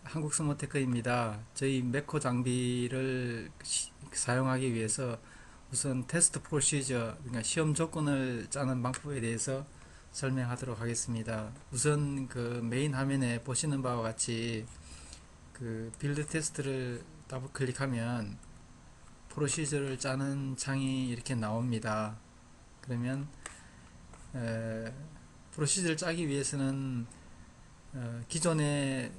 한국 스모테크입니다. 저희 메코 장비를 사용하기 위해서 우선 테스트 프로시저, 그러니까 시험 조건을 짜는 방법에 대해서 설명하도록 하겠습니다. 우선 그 메인 화면에 보시는 바와 같이 그 빌드 테스트를 더블 클릭하면 프로시저를 짜는 창이 이렇게 나옵니다. 그러면 프로시저를 짜기 위해서는 기존에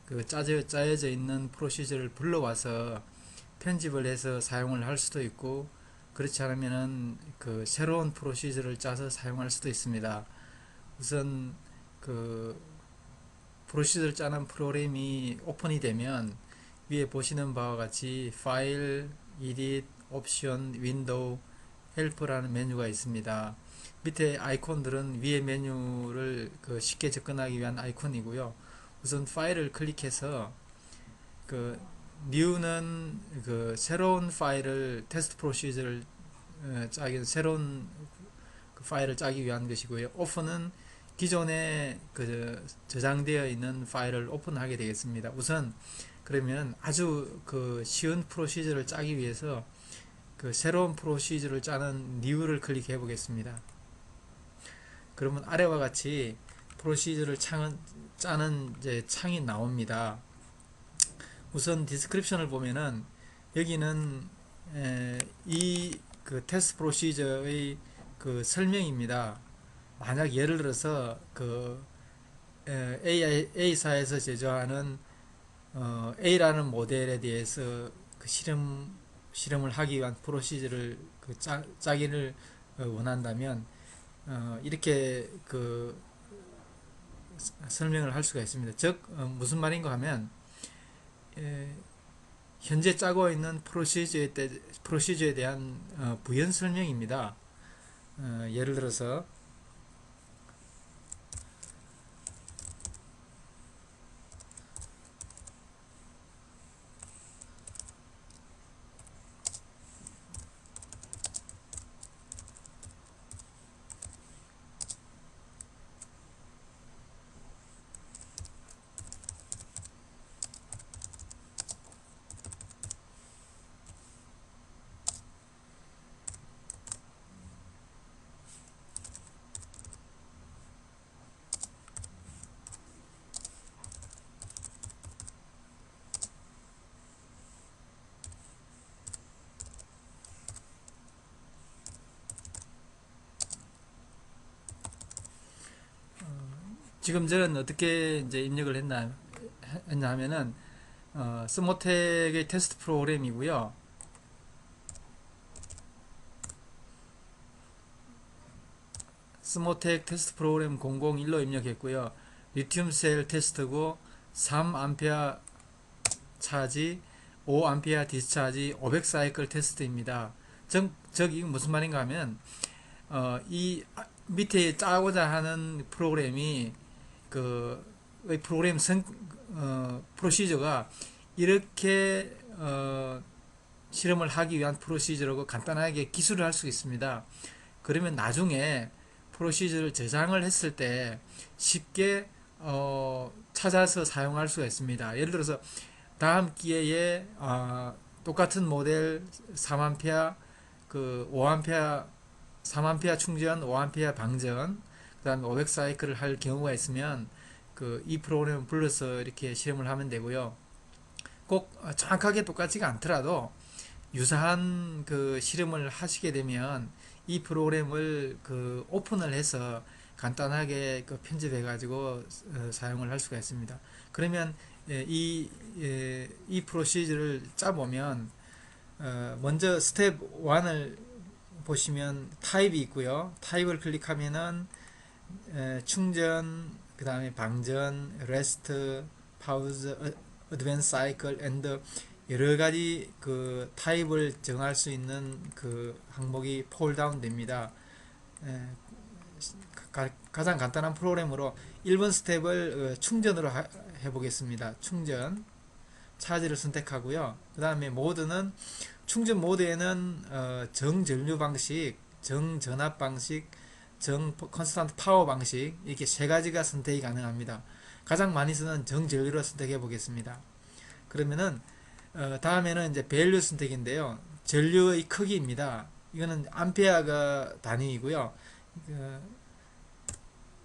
그 짜여져 있는 프로시저를 불러와서 편집을 해서 사용을 할 수도 있고, 그렇지 않으면은 그 새로운 프로시저를 짜서 사용할 수도 있습니다. 우선 그 프로시저를 짜는 프로그램이 오픈이 되면 위에 보시는 바와 같이 파일, 에딧, 옵션, 윈도우, 헬프라는 메뉴가 있습니다. 밑에 아이콘들은 위에 메뉴를 그 쉽게 접근하기 위한 아이콘이고요. 우선 파일을 클릭해서 그 new는 그 새로운 파일을 테스트 프로시저를 짜기 위한 새로운 그 파일을 짜기 위한 것이고요. open은 기존에 그 저장되어 있는 파일을 오픈하게 되겠습니다. 우선 그러면 아주 그 쉬운 프로시저를 짜기 위해서 그 새로운 프로시저를 짜는 new를 클릭해 보겠습니다. 그러면 아래와 같이 프로시저를 짜는 이제 창이 나옵니다. 우선 디스크립션을 보면은 여기는 이 그 테스트 프로시저의 그 설명입니다. 만약 예를 들어서 그 A사에서 제조하는 A라는 모델에 대해서 그 실험을 하기 위한 프로시저를 그 짜기를 원한다면 이렇게 그 설명을 할 수가 있습니다. 즉 무슨 말인가 하면 에, 현재 짜고 있는 프로시저에 대한 부연 설명입니다. 예를 들어서 지금 저는 어떻게 이제 입력을 했나 하면은 스모텍의 테스트 프로그램이고요. 스모텍 테스트 프로그램 001로 입력했고요. 리튬 셀 테스트고 3A 차지, 5A 디스차지, 500사이클 테스트입니다. 즉 이게 무슨 말인가 하면 이 밑에 짜고자 하는 프로그램이 그 프로그램 프로시저가 이렇게 실험을 하기 위한 프로시저라고 간단하게 기술을 할 수 있습니다. 그러면 나중에 프로시저를 저장을 했을 때 쉽게 찾아서 사용할 수가 있습니다. 예를 들어서 다음 기회에 똑같은 모델 3A 그 5A 3A 충전, 5A 방전, 그다음에 500 사이클을 할 경우가 있으면 그 이 프로그램을 불러서 이렇게 실험을 하면 되고요. 꼭 정확하게 똑같지가 않더라도 유사한 그 실험을 하시게 되면 이 프로그램을 그 오픈을 해서 간단하게 그 편집해 가지고 사용을 할 수가 있습니다. 그러면 이 프로시저를 짜보면 먼저 스텝 1을 보시면 타입이 있고요. 타입을 클릭하면은 충전, 그 다음에 방전, 레스트, 파우즈, 어드밴스 사이클, 앤드 여러 가지 그 타입을 정할 수 있는 그 항목이 폴다운 됩니다. 에, 가장 간단한 프로그램으로 1번 스텝을 충전으로 해보겠습니다. 충전, 차지를 선택하고요. 그 다음에 모드는 충전 모드에는 정전류 방식, 정전압 방식, 정 컨스턴트 파워 방식 이렇게 세 가지가 선택이 가능합니다. 가장 많이 쓰는 정전류로 선택해 보겠습니다. 그러면은 다음에는 이제 밸류 선택인데요. 전류의 크기입니다. 이거는 암페어가 단위이고요.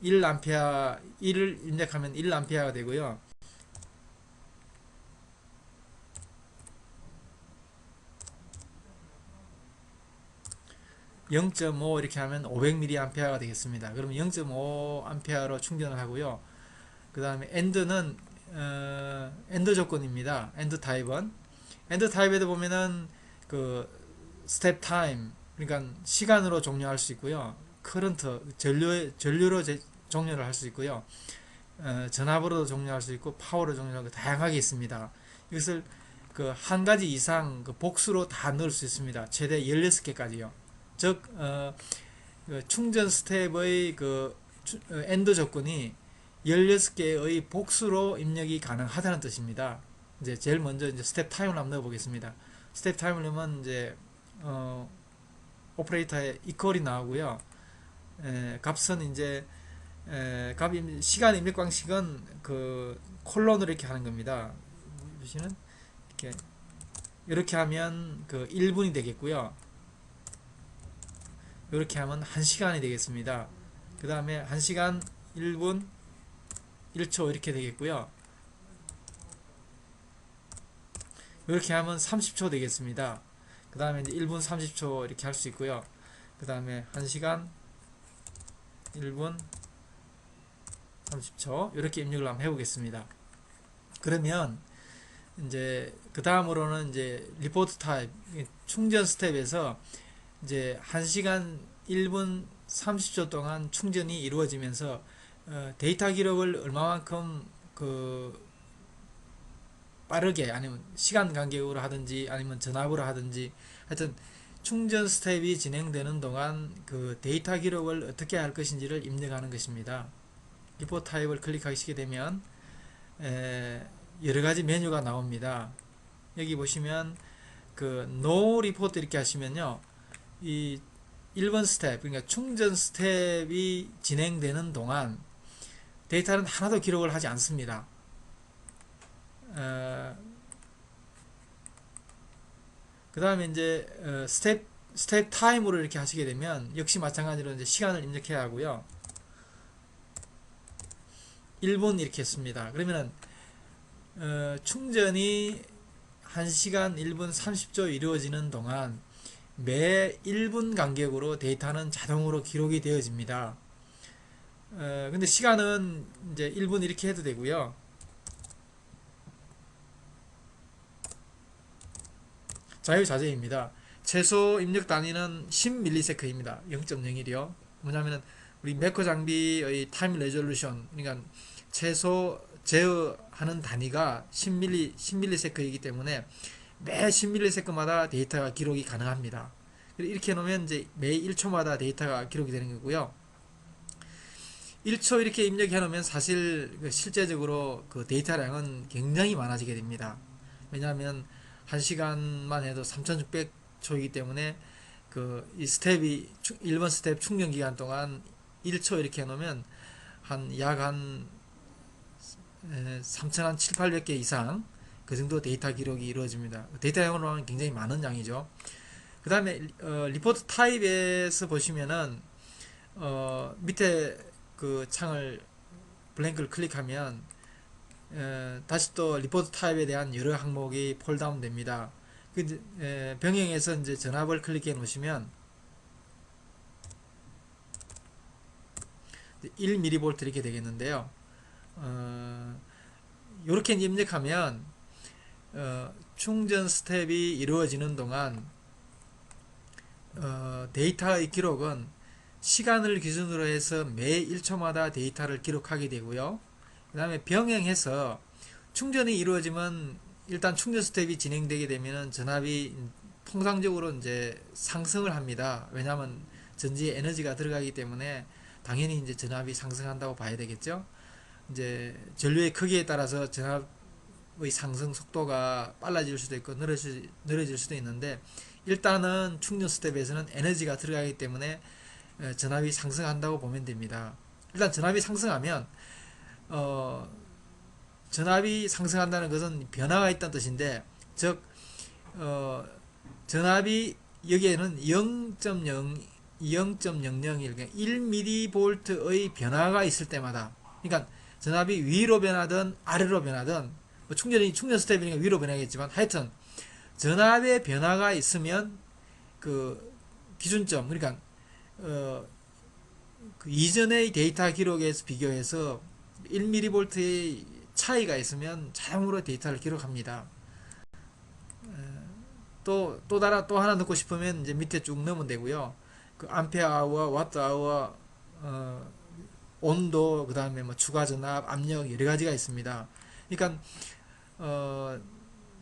1암페어 1을 입력하면 1암페어가 되고요. 0.5 이렇게 하면 500mAh가 되겠습니다. 그러면 0.5A로 충전을 하고요. 그 다음에 end는 end 조건입니다. end 타입은 end 타입에도 보면은 그 step time, 그러니까 시간으로 종료할 수 있고요. current 전류로 종료를 할 수 있고요. 전압으로도 종료할 수 있고 파워로 종료하고 다양하게 있습니다. 이것을 그 한 가지 이상 그 복수로 다 넣을 수 있습니다. 최대 16개까지요. 즉 그 충전 스텝의 그 엔드 조건이 16개의 복수로 입력이 가능하다는 뜻입니다. 이제 제일 먼저 이제 스텝 타임을 한번 넣어 보겠습니다. 스텝 타임을 넣으면 이제 오퍼레이터에 이퀄이 나오고요. 값은 이제 시간 입력 방식은 그 콜론으로 이렇게 하는 겁니다. 보시면 이렇게 하면 그 1분이 되겠고요. 이렇게 하면 1시간이 되겠습니다. 그 다음에 1시간 1분 1초 이렇게 되겠고요. 이렇게 하면 30초 되겠습니다. 그 다음에 이제 1분 30초 이렇게 할 수 있고요. 그 다음에 1시간 1분 30초 이렇게 입력을 한번 해보겠습니다. 그러면 이제 그 다음으로는 이제 리포트 타입 충전 스텝에서 이제 1시간 1분 30초 동안 충전이 이루어지면서 데이터 기록을 얼마만큼 그 빠르게 아니면 시간 간격으로 하든지 아니면 전압으로 하든지 하여튼 충전 스텝이 진행되는 동안 그 데이터 기록을 어떻게 할 것인지를 입력하는 것입니다. 리포트 타입을 클릭하시게 되면 여러가지 메뉴가 나옵니다. 여기 보시면 그 No Report 이렇게 하시면요, 이 1번 스텝, 그러니까 충전 스텝이 진행되는 동안 데이터는 하나도 기록을 하지 않습니다. 그 다음에 이제 스텝 타임으로 이렇게 하시게 되면 역시 마찬가지로 이제 시간을 입력해야 하고요. 1분 이렇게 했습니다. 그러면은 충전이 1시간 1분 30초 이루어지는 동안 매 1분 간격으로 데이터는 자동으로 기록이 되어집니다. 근데 시간은 이제 1분 이렇게 해도 되고요. 자유자재입니다. 최소 입력 단위는 10ms입니다. 0.01이요. 뭐냐면은 우리 매커 장비의 타임 레졸루션, 그러니까 최소 제어하는 단위가 10ms이기 때문에 매 10ms마다 데이터가 기록이 가능합니다. 이렇게 해놓으면 이제 매 1초마다 데이터가 기록이 되는 거고요. 1초 이렇게 입력해 놓으면 사실 실제적으로 그 데이터량은 굉장히 많아지게 됩니다. 왜냐하면 1시간만 해도 3600초이기 때문에 그 이 스텝이 1번 스텝 충전 기간 동안 1초 이렇게 해 놓으면 약 3700개 이상 그 정도 데이터 기록이 이루어집니다. 데이터 양으로 하면 굉장히 많은 양이죠. 그 다음에 리포트 타입에서 보시면은 밑에 그 창을 블랭크를 클릭하면 다시 또 리포트 타입에 대한 여러 항목이 폴다운 됩니다. 병행해서 이제 전압을 클릭해 놓으시면 1mV 이렇게 되겠는데요. 이렇게 입력하면 충전 스텝이 이루어지는 동안 데이터의 기록은 시간을 기준으로 해서 매 1초마다 데이터를 기록하게 되고요. 그 다음에 병행해서 충전이 이루어지면 일단 충전 스텝이 진행되게 되면 전압이 통상적으로 이제 상승을 합니다. 왜냐하면 전지에 에너지가 들어가기 때문에 당연히 이제 전압이 상승한다고 봐야 되겠죠. 이제 전류의 크기에 따라서 전압의 상승 속도가 빨라질 수도 있고 느려질 수도 있는데, 일단은 충전 스텝에서는 에너지가 들어가기 때문에 전압이 상승한다고 보면 됩니다. 일단 전압이 상승하면 전압이 상승한다는 것은 변화가 있다는 뜻인데, 즉 전압이 여기에는 0.0 0.001 1mV의 변화가 있을 때마다, 그러니까 전압이 위로 변하든 아래로 변하든, 뭐 충전 스텝이니까 위로 변하겠지만, 하여튼 전압의 변화가 있으면 그 기준점, 그러니까 그 이전의 데이터 기록에서 비교해서 1mV의 차이가 있으면 자동으로 데이터를 기록합니다. 또 하나 넣고 싶으면 이제 밑에 쭉 넣으면 되고요. 그 암페어 아워, 와트 아워, 온도, 그 다음에 뭐 추가 전압, 압력 여러 가지가 있습니다. 그러니까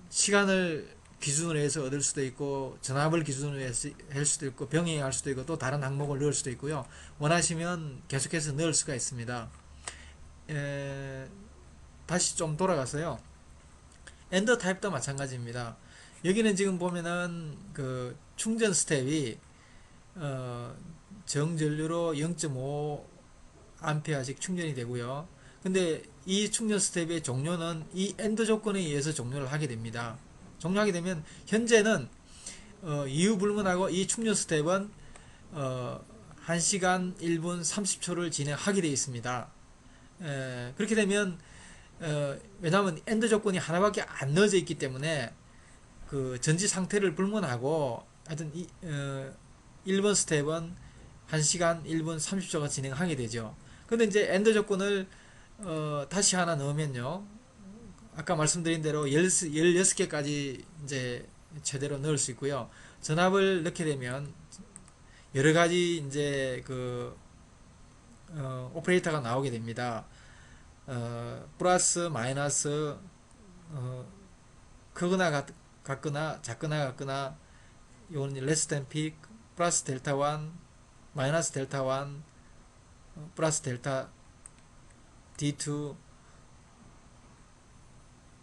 시간을 기준으로 해서 얻을 수도 있고, 전압을 기준으로 해서 할 수도 있고, 병행할 수도 있고, 또 다른 항목을 넣을 수도 있고요. 원하시면 계속해서 넣을 수가 있습니다. 다시 좀 돌아가서요. 엔더 타입도 마찬가지입니다. 여기는 지금 보면은 그 충전 스텝이 정전류로 0.5 암페어씩 충전이 되고요. 근데 이 충전 스텝의 종료는 이 엔드 조건에 의해서 종료를 하게 됩니다. 종료하게 되면 현재는 이유 불문하고 이 충전 스텝은 1시간 1분 30초를 진행하게 되어 있습니다. 그렇게 되면 왜냐하면 엔드 조건이 하나밖에 안 넣어져 있기 때문에 그 전지 상태를 불문하고 하여튼 1번 스텝은 1시간 1분 30초가 진행하게 되죠. 근데 이제 엔드 조건을 다시 하나 넣으면요, 아까 말씀드린 대로 16개까지 이제 최대로 넣을 수 있고요. 전압을 넣게 되면 여러 가지 이제 그 오퍼레이터가 나오게 됩니다. 플러스, 마이너스, 크거나 같거나 작거나 같거나, 요건 less than peak, 플러스 델타 1, 마이너스 델타 1, 플러스 델타 D2,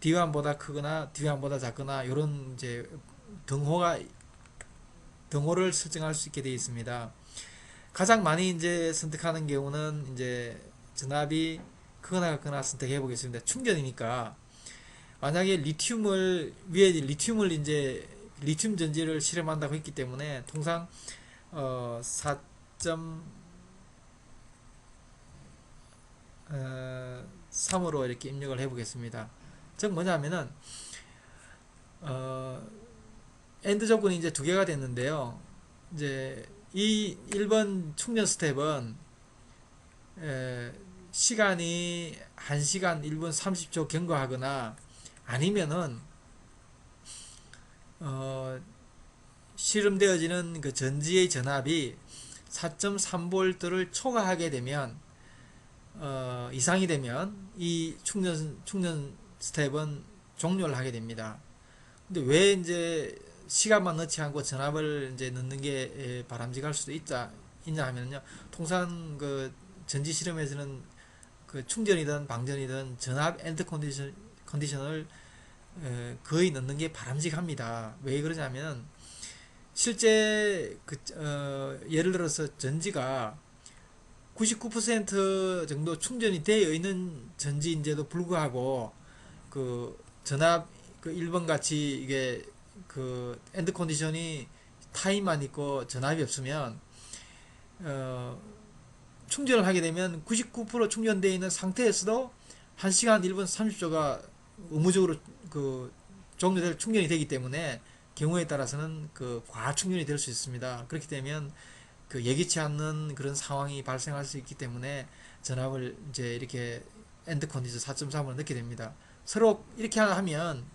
D1보다 크거나 D1보다 작거나, 요런 이제 등호를 설정할 수 있게 되어 있습니다. 가장 많이 이제 선택하는 경우는 이제 전압이 크거나 같거나 선택해 보겠습니다. 충전이니까 만약에 리튬을 이제 리튬 전지를 실험한다고 했기 때문에 통상 4.3으로 이렇게 입력을 해 보겠습니다. 즉 뭐냐면은 엔드 조건이 이제 두 개가 됐는데요. 이제 이 1번 충전 스텝은 시간이 1시간 1분 30초 경과하거나, 아니면은 실험되어지는 그 전지의 전압이 4.3V를 초과하게 되면, 이상이 되면 이 충전 스텝은 종료를 하게 됩니다. 근데 왜 이제 시간만 넣지 않고 전압을 이제 넣는 게 바람직할 수도 있냐 하면요, 통상 그 전지 실험에서는 그 충전이든 방전이든 전압 엔드 컨디션을 거의 넣는 게 바람직합니다. 왜 그러냐면, 실제 예를 들어서 전지가 99% 정도 충전이 되어 있는 전지인데도 불구하고 그 전압 그 1번 같이 이게 그 엔드 컨디션이 타임만 있고 전압이 없으면 충전을 하게 되면 99% 충전되어 있는 상태에서도 1시간 1분 30초가 의무적으로 그 종료될 충전이 되기 때문에 경우에 따라서는 그 과충전이 될 수 있습니다. 그렇게 되면 그 예기치 않는 그런 상황이 발생할 수 있기 때문에 전압을 이제 이렇게 엔드 컨디션 4.3으로 넣게 됩니다. 서로 이렇게 하면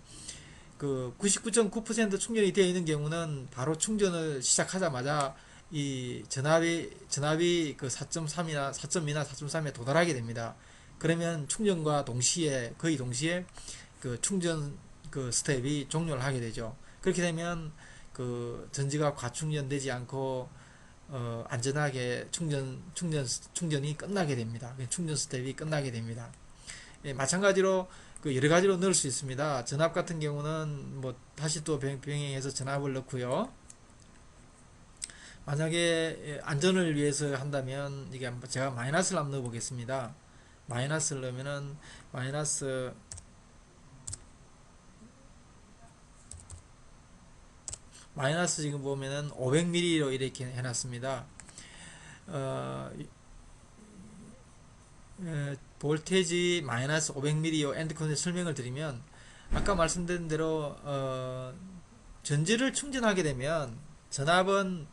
그 99.9% 충전이 되어 있는 경우는 바로 충전을 시작하자마자 이 전압이 그 4.3이나 4.2나 4.3에 도달하게 됩니다. 그러면 충전과 거의 동시에 그 충전 그 스텝이 종료를 하게 되죠. 그렇게 되면 그 전지가 과충전되지 않고 안전하게 충전이 끝나게 됩니다. 충전 스텝이 끝나게 됩니다. 예, 마찬가지로 그 여러 가지로 넣을 수 있습니다. 전압 같은 경우는 뭐 다시 또 병행해서 전압을 넣고요. 만약에 안전을 위해서 한다면 이게 제가 마이너스를 한번 넣어 보겠습니다. 마이너스를 넣으면은 마이너스 마이너스 지금 보면은 500ml로 이렇게 해놨습니다. 어, 볼테지 마이너스 500ml 엔드 컨디션 설명을 드리면, 아까 말씀드린 대로 전지를 충전하게 되면 전압은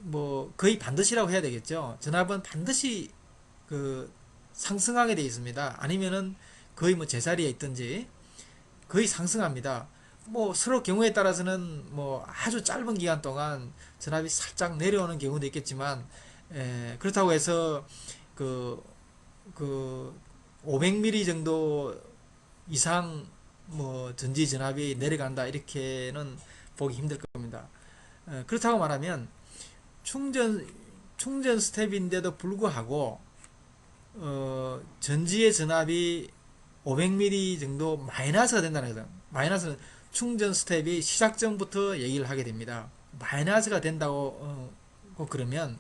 뭐 거의 반드시라고 해야 되겠죠. 전압은 반드시 그 상승하게 되어 있습니다. 아니면은 거의 뭐 제자리에 있든지 거의 상승합니다. 뭐 서로 경우에 따라서는 뭐 아주 짧은 기간 동안 전압이 살짝 내려오는 경우도 있겠지만, 그렇다고 해서 그, 그 500ml 정도 이상 뭐 전지 전압이 내려간다 이렇게는 보기 힘들 겁니다. 그렇다고 말하면 충전 스텝인데도 불구하고 전지의 전압이 500ml 정도 마이너스가 된다는 거죠. 마이너스는 충전 스텝이 시작 전부터 얘기를 하게 됩니다. 마이너스가 된다고 그러면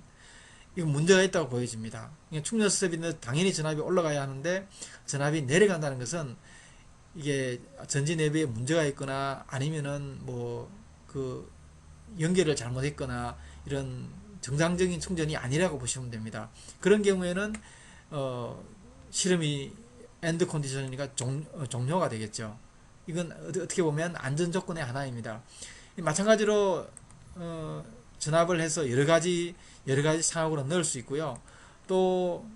이거 문제가 있다고 보여집니다. 충전 스텝인데 당연히 전압이 올라가야 하는데 전압이 내려간다는 것은 이게 전지 내부에 문제가 있거나 아니면은 뭐 그 연결을 잘못했거나 이런 정상적인 충전이 아니라고 보시면 됩니다. 그런 경우에는 실험이 엔드 컨디션이니까 종료가 되겠죠. 이건 어떻게 보면 안전 조건의 하나입니다. 마찬가지로 전압을 해서 여러 가지 상황으로 넣을 수 있고요. 또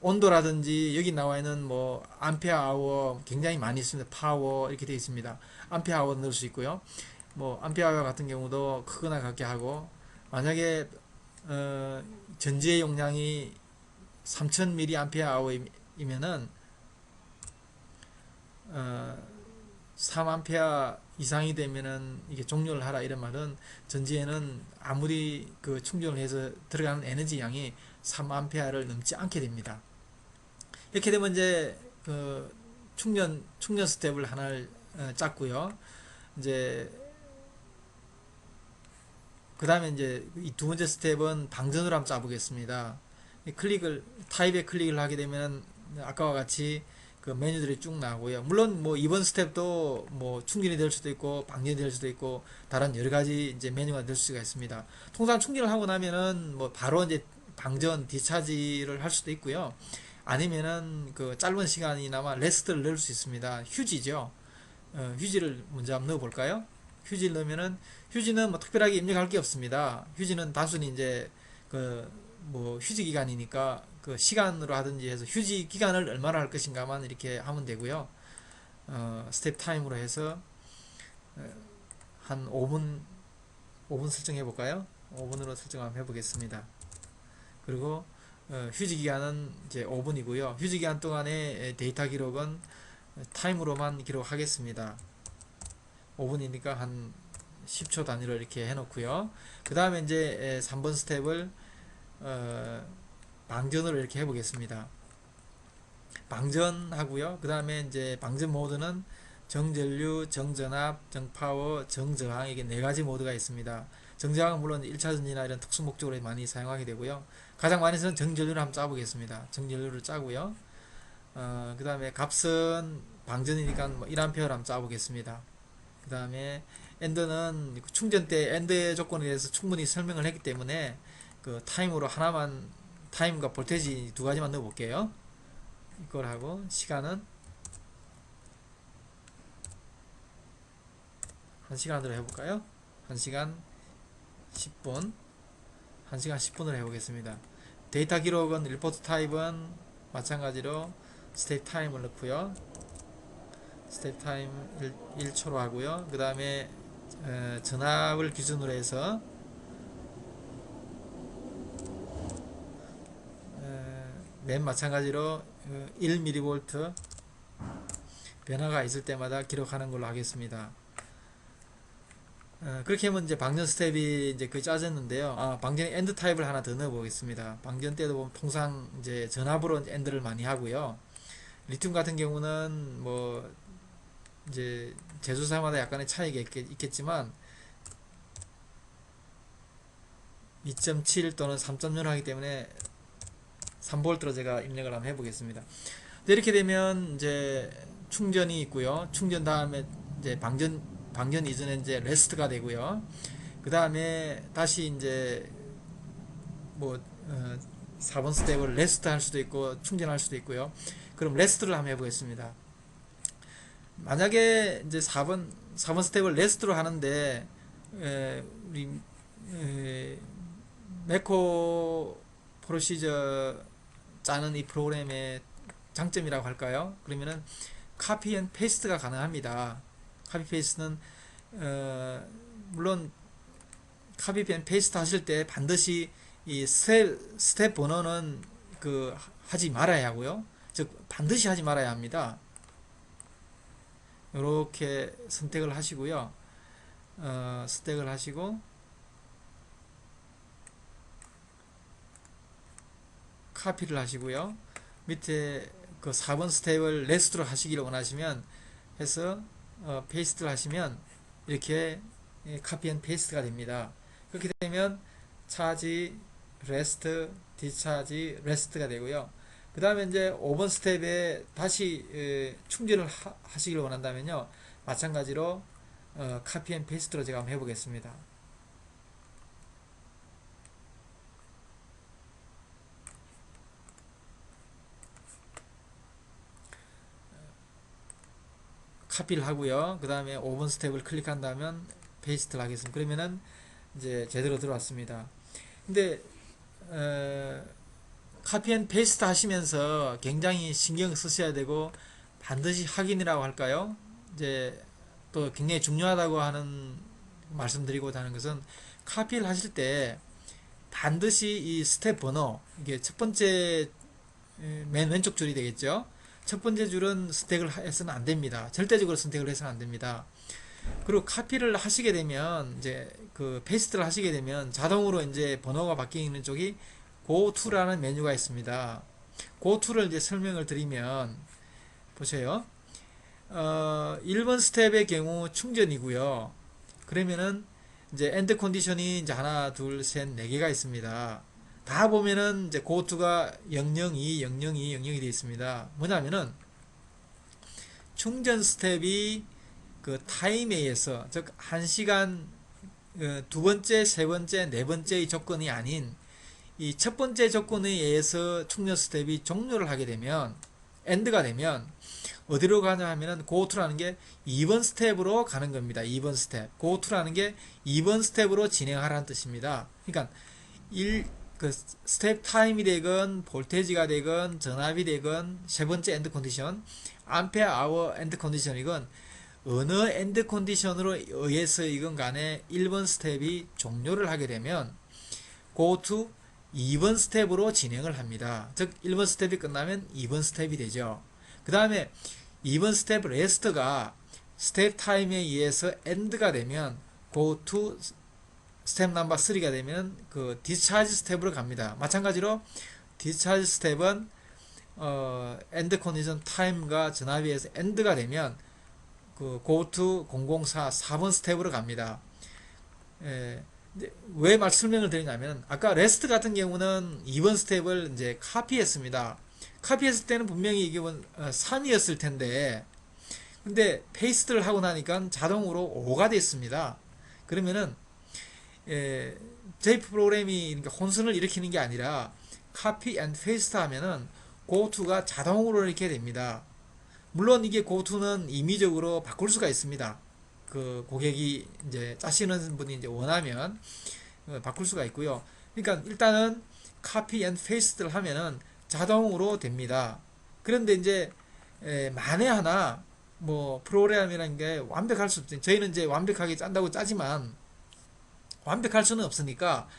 온도라든지 여기 나와 있는 뭐 암페어 아워 굉장히 많이 있습니다. 파워 이렇게 되어 있습니다. 암페어 아워 넣을 수 있고요. 뭐 암페어 아워 같은 경우도 크거나 같게 하고, 만약에 전지의 용량이 3000mAh이면은 3A 이상이 되면은 이게 종료를 하라 이런 말은, 전지에는 아무리 그 충전을 해서 들어가는 에너지 양이 3A를 넘지 않게 됩니다. 이렇게 되면 이제 그 충전 스텝을 하나를 짰고요. 이제 그 다음에 이제 이 두 번째 스텝은 방전으로 한번 짜보겠습니다. 타입에 클릭을 하게 되면 아까와 같이 그 메뉴들이 쭉 나오고요. 물론 뭐 이번 스텝도 뭐 충전이 될 수도 있고 방전이 될 수도 있고 다른 여러 가지 이제 메뉴가 될 수가 있습니다. 통상 충전을 하고 나면은 뭐 바로 이제 방전 디차지를 할 수도 있고요. 아니면은 그 짧은 시간이나마 레스트를 넣을 수 있습니다. 휴지죠. 휴지를 먼저 한번 넣어 볼까요? 휴지를 넣으면은, 휴지는 뭐 특별하게 입력할 게 없습니다. 휴지는 단순히 이제 그 뭐 휴지 기간이니까 그 시간으로 하든지 해서 휴지 기간을 얼마나 할 것인가만 이렇게 하면 되고요. 스텝 타임으로 해서 한 5분 설정해 볼까요? 5분으로 설정 한번 해보겠습니다. 그리고 휴지 기간은 이제 5분이고요. 휴지 기간 동안의 데이터 기록은 타임으로만 기록하겠습니다. 5분이니까 한 10초 단위로 이렇게 해놓고요. 그 다음에 이제 3번 스텝을 방전으로 이렇게 해보겠습니다. 방전하고요. 그 다음에 이제 방전 모드는 정전류, 정전압, 정파워, 정저항, 이게 네 가지 모드가 있습니다. 정저항은 물론 1차 전지나 이런 특수 목적으로 많이 사용하게 되고요. 가장 많이 쓰는 정전류를 한번 짜보겠습니다. 정전류를 짜고요. 그 다음에 값은 방전이니까 뭐 1A를 한번 짜보겠습니다. 그 다음에 엔드는 충전 때 엔드 조건에 대해서 충분히 설명을 했기 때문에 그 타임으로 하나만, 타임과 볼테이지 두 가지만 넣어 볼게요. 이걸 하고, 시간은 1시간으로 해볼까요? 1시간 10분 1시간 10분으로 해보겠습니다. 데이터 기록은 리포트 타입은 마찬가지로 스텝 타임을 넣고요. 스텝 타임 1초로 하고요. 그 다음에 전압을 기준으로 해서 맨 마찬가지로 1mV 변화가 있을 때마다 기록하는 걸로 하겠습니다. 그렇게 하면 이제 방전 스텝이 이제 거의 짜졌는데요. 방전에 엔드 타입을 하나 더 넣어 보겠습니다. 방전 때도 보면 통상 이제 전압으로 엔드를 많이 하고요. 리튬 같은 경우는 뭐 이제 제조사마다 약간의 차이가 있겠지만 2.7 또는 3.0 하기 때문에 3V로 제가 입력을 한번 해보겠습니다. 이렇게 되면 이제 충전이 있고요. 충전 다음에 이제 방전 방전 이전에 이제 레스트가 되고요. 그 다음에 다시 이제 뭐 4번 스텝을 레스트 할 수도 있고 충전할 수도 있고요. 그럼 레스트를 한번 해보겠습니다. 만약에 이제 4번 스텝을 레스트로 하는데 우리 매코 프로시저 짜는 이 프로그램의 장점이라고 할까요? 그러면은 카피 앤 페이스트가 가능합니다. 카피 페이스트는 물론 카피 앤 페이스트 하실 때 반드시 이 스텝 번호는 그 하지 말아야 하고요. 즉 반드시 하지 말아야 합니다. 이렇게 선택을 하시고요. 선택을 하시고 카피를 하시고요. 밑에 그 4번 스텝을 레스트로 하시기를 원하시면 해서 페이스트를 하시면 이렇게 카피 앤 페이스트가 됩니다. 그렇게 되면 차지, 레스트, 디차지, 레스트가 되고요. 그 다음에 이제 5번 스텝에 다시 충전을 하시길 원한다면요. 마찬가지로 카피 앤 페이스트로 제가 한번 해보겠습니다. 카피를 하고요. 그 다음에 5번 스텝을 클릭한다면 페이스트를 하겠습니다. 그러면은 이제 제대로 들어왔습니다. 근데 카피 앤 페이스트 하시면서 굉장히 신경 쓰셔야 되고 반드시 확인이라고 할까요? 이제 또 굉장히 중요하다고 하는 말씀드리고자 하는 것은 카피를 하실 때 반드시 이 스텝 번호, 이게 첫 번째 맨 왼쪽 줄이 되겠죠. 첫 번째 줄은 선택을 해서는 안 됩니다. 절대적으로 선택을 해서는 안 됩니다. 그리고 카피를 하시게 되면 이제 그 페이스트를 하시게 되면 자동으로 이제 번호가 바뀌는 쪽이 Go to라는 메뉴가 있습니다. Go to를 이제 설명을 드리면 보세요. 1번 스텝의 경우 충전이고요. 그러면은 이제 엔드 컨디션이 이제 하나, 둘, 셋, 네 개가 있습니다. 다 보면은 이제 Go to가 002, 002, 002 되어 있습니다. 뭐냐면은 충전 스텝이 그 타임에 의해서 즉 1시간 두 번째, 세 번째, 네 번째의 조건이 아닌 이 첫 번째 조건에 의해서 충전 스텝이 종료를 하게 되면 엔드가 되면 어디로 가냐 하면은 go to라는 게 2번 스텝으로 가는 겁니다. 2번 스텝. go to라는 게 2번 스텝으로 진행하라는 뜻입니다. 그러니까 그 스텝 타임이 되건 볼테이지가 되건 전압이 되건 세 번째 엔드 컨디션 암페어 아워 엔드 컨디션이건 어느 엔드 컨디션으로 의해서 이건 간에 1번 스텝이 종료를 하게 되면 go to 2번 스텝으로 진행을 합니다. 즉 1번 스텝이 끝나면 2번 스텝이 되죠. 그 다음에 2번 스텝 레스트가 스텝 타임에 의해서 엔드가 되면 go to 스텝 넘버 3가 되면 그 디스차지 스텝으로 갑니다. 마찬가지로 디스차지 스텝은 엔드 컨디션 타임과 전압에 의해서 엔드가 되면 그 go to 004 4번 스텝으로 갑니다. 왜 설명을 드리냐면 아까 레스트 같은 경우는 2번 스텝을 이제 카피했습니다. 카피했을 때는 분명히 이게 3이었을 텐데 근데 페이스트를 하고 나니까 자동으로 5가 됐습니다. 그러면은 저희 프로그램이 혼선을 일으키는 게 아니라 카피 앤 페이스트 하면은 고투가 자동으로 이렇게 됩니다. 물론 이게 고투는 임의적으로 바꿀 수가 있습니다. 그 고객이 이제 짜시는 분이 이제 원하면 바꿀 수가 있고요. 그러니까 일단은 카피 앤 페이스트를 하면은 자동으로 됩니다. 그런데 이제 만에 하나 뭐 프로그램이라는 게 완벽할 수 없죠. 저희는 이제 완벽하게 짠다고 짜지만 완벽할 수는 없으니까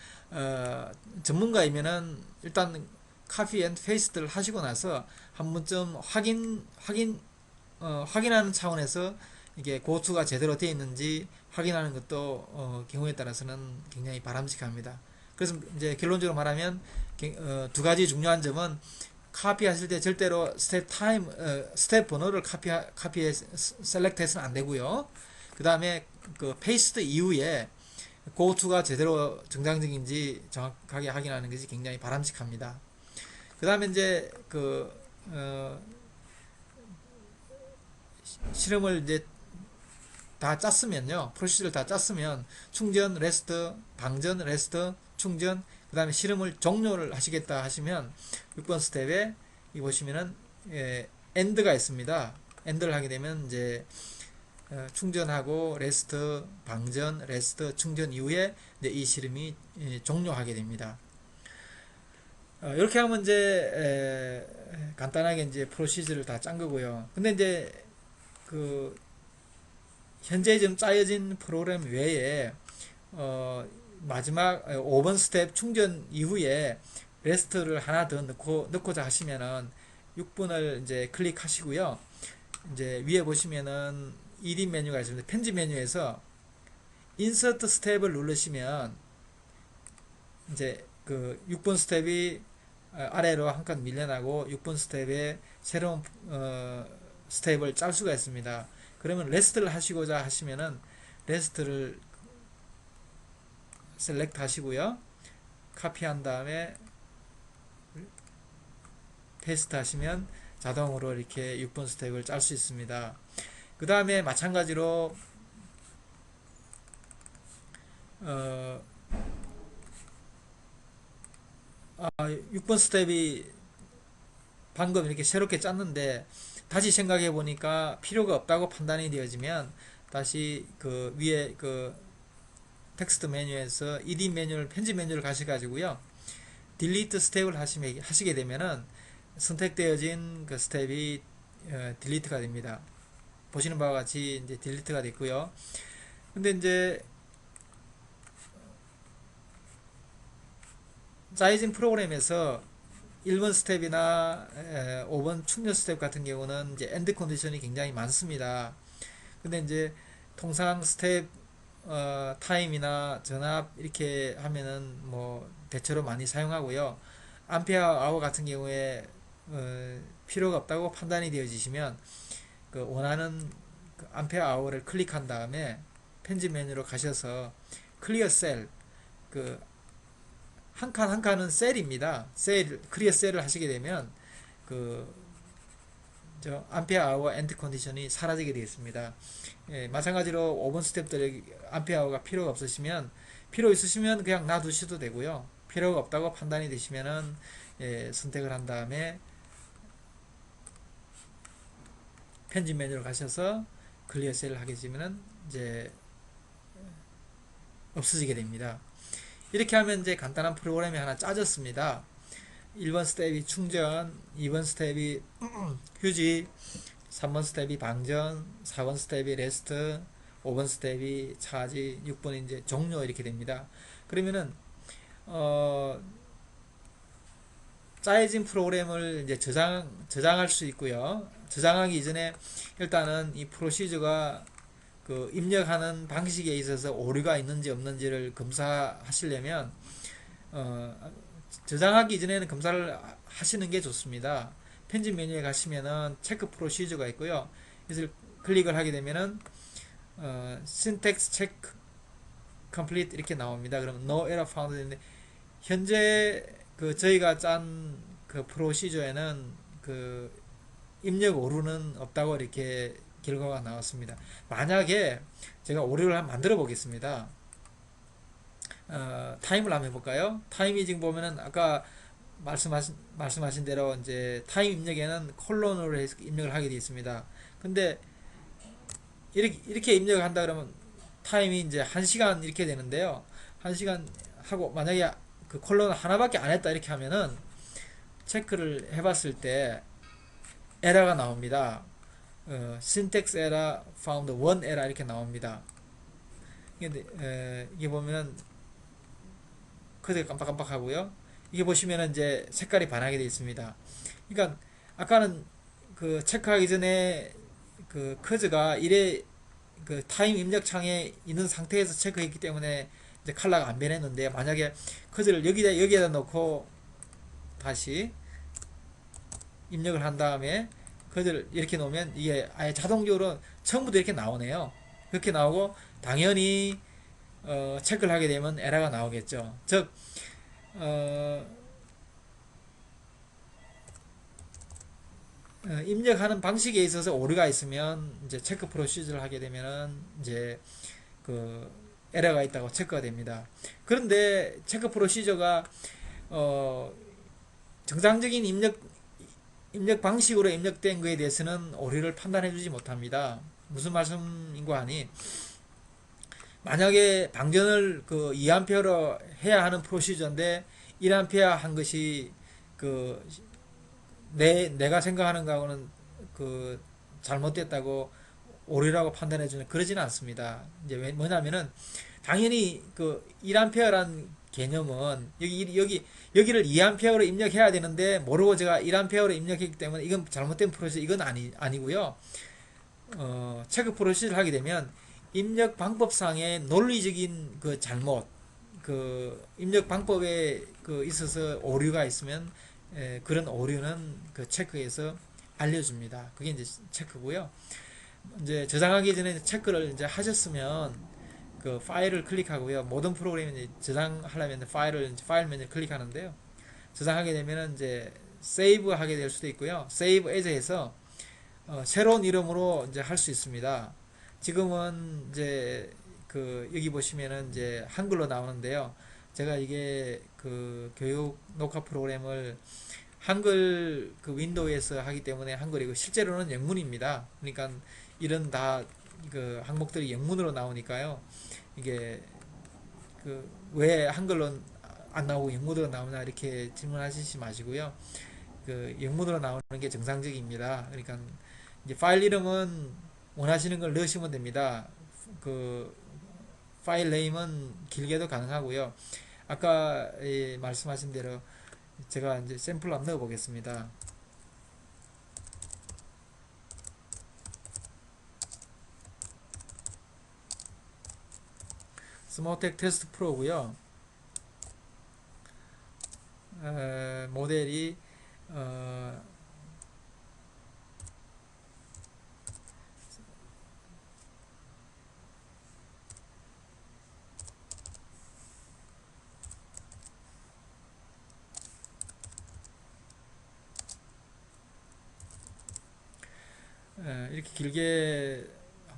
전문가이면은 일단 카피 앤 페이스트를 하시고 나서 한 번쯤 확인하는 차원에서 이게 고투가 제대로 되어 있는지 확인하는 것도 경우에 따라서는 굉장히 바람직합니다. 그래서 이제 결론적으로 말하면 두 가지 중요한 점은 카피하실 때 절대로 스텝 번호를 카피해 셀렉트해서는 안 되고요. 그 다음에 그 페이스트 이후에 고투가 제대로 정상적인지 정확하게 확인하는 것이 굉장히 바람직합니다. 그 다음에 이제 실험을 이제 다 짰으면요, 프로시저를 다 짰으면 충전, 레스트, 방전, 레스트, 충전, 그 다음에 실험을 종료를 하시겠다 하시면 6번 스텝에 이 보시면은 엔드가 있습니다. 엔드를 하게 되면 이제 충전하고 레스트, 방전, 레스트, 충전 이후에 이제 이 실험이 종료하게 됩니다. 이렇게 하면 이제 간단하게 이제 프로시저를 다 짠 거고요. 근데 이제 그 현재 좀 짜여진 프로그램 외에 마지막 5번 스텝 충전 이후에 레스트를 하나 더 넣고자 하시면은 6번을 이제 클릭하시고요. 이제 위에 보시면은 ED 메뉴가 있습니다. 편집 메뉴에서 인서트 스텝을 누르시면 이제 그 6번 스텝이 아래로 한 칸 밀려나고 6번 스텝에 새로운 스텝을 짤 수가 있습니다. 그러면 레스트를 하시고자 하시면은 레스트를 셀렉트 하시고요. 카피한 다음에 페이스트 하시면 자동으로 이렇게 6번 스텝을 짤 수 있습니다. 그 다음에 마찬가지로 6번 스텝이 방금 이렇게 새롭게 짰는데 다시 생각해 보니까 필요가 없다고 판단이 되어지면 다시 그 위에 그 텍스트 메뉴에서 ED 메뉴를 편집 메뉴를 가셔가지고요, 딜리트 스텝을 하시게 되면은 선택되어진 그 스텝이 딜리트가 됩니다. 보시는 바와 같이 이제 딜리트가 됐고요. 근데 이제 짜이징 프로그램에서 1번 스텝이나 5번 충전 스텝 같은 경우는 이제 엔드 컨디션이 굉장히 많습니다. 근데 이제 통상 스텝 타임이나 전압 이렇게 하면은 뭐 대체로 많이 사용하고요. 암페어 아워 같은 경우에 필요가 없다고 판단이 되어지시면 그 원하는 그 암페어 아워를 클릭한 다음에 편집 메뉴로 가셔서 클리어 셀, 그 한 칸 한 칸은 셀입니다. 셀, 클리어 셀을 하시게 되면 그 저 암페어 아워 엔드 컨디션이 사라지게 되겠습니다. 마찬가지로 5번 스텝들 암페어 아워가 필요가 없으시면, 필요 있으시면 그냥 놔두셔도 되고요. 필요가 없다고 판단이 되시면은 선택을 한 다음에 편집 메뉴로 가셔서 클리어 셀을 하게 되면은 이제 없어지게 됩니다. 이렇게 하면 이제 간단한 프로그램이 하나 짜졌습니다. 1번 스텝이 충전, 2번 스텝이 휴지, 3번 스텝이 방전, 4번 스텝이 레스트, 5번 스텝이 차지, 6번 이제 종료 이렇게 됩니다. 그러면은 짜여진 프로그램을 이제 저장할 수 있고요. 저장하기 이전에 일단은 이 프로시저가 그 입력하는 방식에 있어서 오류가 있는지 없는지를 검사하시려면 저장하기 이전에는 검사를 하시는 게 좋습니다. 편집 메뉴에 가시면은 체크 프로시저가 있고요. 그래서 클릭을 하게 되면은 syntax check complete 이렇게 나옵니다. 그러면 no error found 인데 현재 그 저희가 짠 그 프로시저에는 그 입력 오류는 없다고 이렇게 결과가 나왔습니다. 만약에 제가 오류를 한번 만들어 보겠습니다. 타임을 한번 해볼까요? 타임이 지금 보면은 아까 말씀하신 대로 이제 타임 입력에는 콜론으로 해서 입력을 하게 되어 있습니다. 근데 이렇게 입력을 한다 그러면 타임이 이제 1시간 이렇게 되는데요. 1시간 하고 만약에 그 콜론을 하나밖에 안 했다 이렇게 하면은 체크를 해봤을 때 에러가 나옵니다. syntax error found one error 이렇게 나옵니다. 이게 보면은 코드가 깜빡깜빡하고요. 이게 보시면은 이제 색깔이 반하게 되어 있습니다. 그러니까 아까는 그 체크하기 전에 그 커즈가 이래 그 타임 입력 창에 있는 상태에서 체크했기 때문에 이제 컬러가 안 변했는데, 만약에 커즈를 여기에다 놓고 다시 입력을 한 다음에 그들 이렇게 놓으면 이게 아예 자동적으로 처음부터 이렇게 나오네요. 그렇게 나오고 당연히 체크를 하게 되면 에러가 나오겠죠. 즉 입력하는 방식에 있어서 오류가 있으면 이제 체크 프로시저를 하게 되면은 이제 그 에러가 있다고 체크가 됩니다. 그런데 체크 프로시저가 어 정상적인 입력 방식으로 입력된 거에 대해서는 오류를 판단해 주지 못합니다. 무슨 말씀인고 하니, 만약에 방전을 그 2A로 해야 하는 프로시저인데 1A 한 것이 그 내가 생각하는 거하고는 그 잘못됐다고 오류라고 판단해 주는, 그러지는 않습니다. 이제 뭐냐면은 당연히 그 1A란 개념은 여기를 2A로 입력해야 되는데 모르고 제가 1A로 입력했기 때문에 이건 잘못된 프로시저, 이건 아니고요. 체크 프로시저를 하게 되면 입력 방법상의 논리적인 그 잘못, 그 입력 방법에 그 있어서 오류가 있으면 그런 오류는 그 체크에서 알려줍니다. 그게 이제 체크고요. 이제 저장하기 전에 체크를 이제 하셨으면 그 파일을 클릭하고요. 모든 프로그램이 이제 저장하려면 파일 메뉴를 클릭하는데요. 저장하게 되면은 이제 세이브 하게 될 수도 있고요. 세이브 에즈에서 새로운 이름으로 이제 할 수 있습니다. 지금은 이제 그 여기 보시면은 이제 한글로 나오는데요. 제가 이게 그 교육 녹화 프로그램을 한글 그 윈도우에서 하기 때문에 한글이고 실제로는 영문입니다. 그러니까 이런 다 그 항목들이 영문으로 나오니까요. 이게 그 왜 한글로 안 나오고 영문으로 나오냐 이렇게 질문하시지 마시고요. 그 영문으로 나오는 게 정상적입니다. 그러니까 이제 파일 이름은 원하시는 걸 넣으시면 됩니다. 그 파일 네임은 길게도 가능하고요. 아까 말씀하신 대로 제가 이제 샘플 한번 넣어 보겠습니다. 스모텍 테스트 프로고요. 모델이 어, 이렇게 길게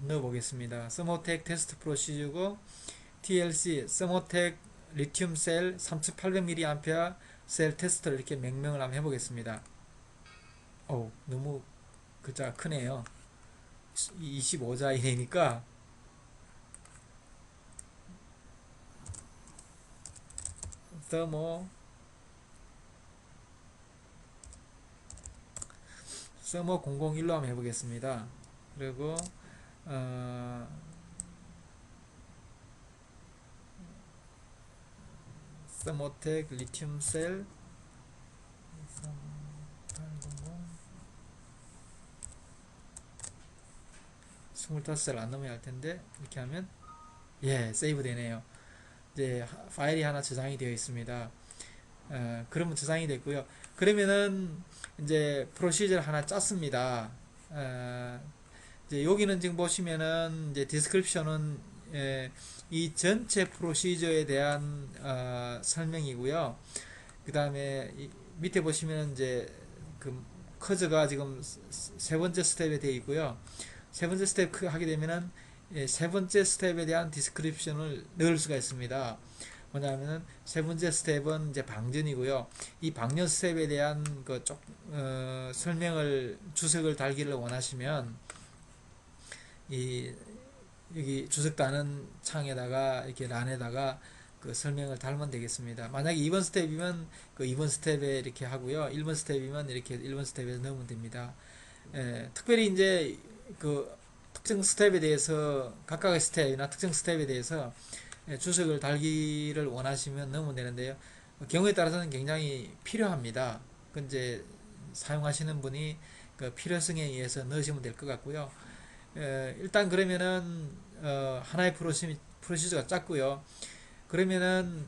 넣어 보겠습니다. 스모텍 테스트 프로시저고 TLC 스모텍 리튬 셀 3800mAh 셀 테스트를 이렇게 명명을 한번 해보겠습니다. 너무 글자가 크네요. 25자 이내니까 서모 001로 한번 해보겠습니다. 그리고 어, 서모텍 리튬 셀 25셀 안 넘어야 할 텐데 이렇게 하면 세이브 되네요. 이제 파일이 하나 저장이 되어 있습니다. 그러면 저장이 됐고요. 그러면은 이제 프로시저를 하나 짰습니다. 이제 여기는 지금 보시면은 이제 디스크립션은 이 전체 프로시저에 대한 설명이고요. 그 다음에 밑에 보시면 이제 그 커즈가 지금 세 번째 스텝에 되어 있고요. 세 번째 스텝 하게 되면은 세 번째 스텝에 대한 디스크립션을 넣을 수가 있습니다. 뭐냐면은 세 번째 스텝은 이제 방전이고요. 이 방전 스텝에 대한 설명을 주석을 달기를 원하시면 이 여기 주석 다는 창에다가 이렇게 란에다가 그 설명을 달면 되겠습니다. 만약에 2번 스텝이면 그 2번 스텝에 이렇게 하고요. 1번 스텝이면 이렇게 1번 스텝에 넣으면 됩니다. 특별히 이제 그 특정 스텝에 대해서 각각의 스텝이나 특정 스텝에 대해서 주석을 달기를 원하시면 넣으면 되는데요. 경우에 따라서는 굉장히 필요합니다. 그 이제 사용하시는 분이 그 필요성에 의해서 넣으시면 될 것 같고요. 일단 그러면은 하나의 프로시저가 짰고요. 그러면은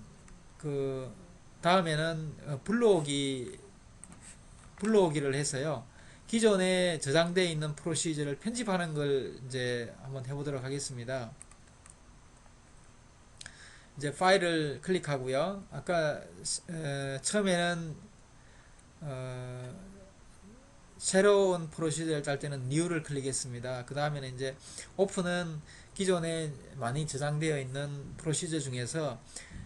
그 다음에는 불러오기를 해서요. 기존에 저장되어 있는 프로시저를 편집하는 걸 이제 한번 해보도록 하겠습니다. 이제 파일을 클릭하고요. 아까 처음에는 새로운 프로시저를 짤 때는 New를 클릭했습니다. 그 다음에는 이제 오픈은 기존에 많이 저장되어 있는 프로시저 중에서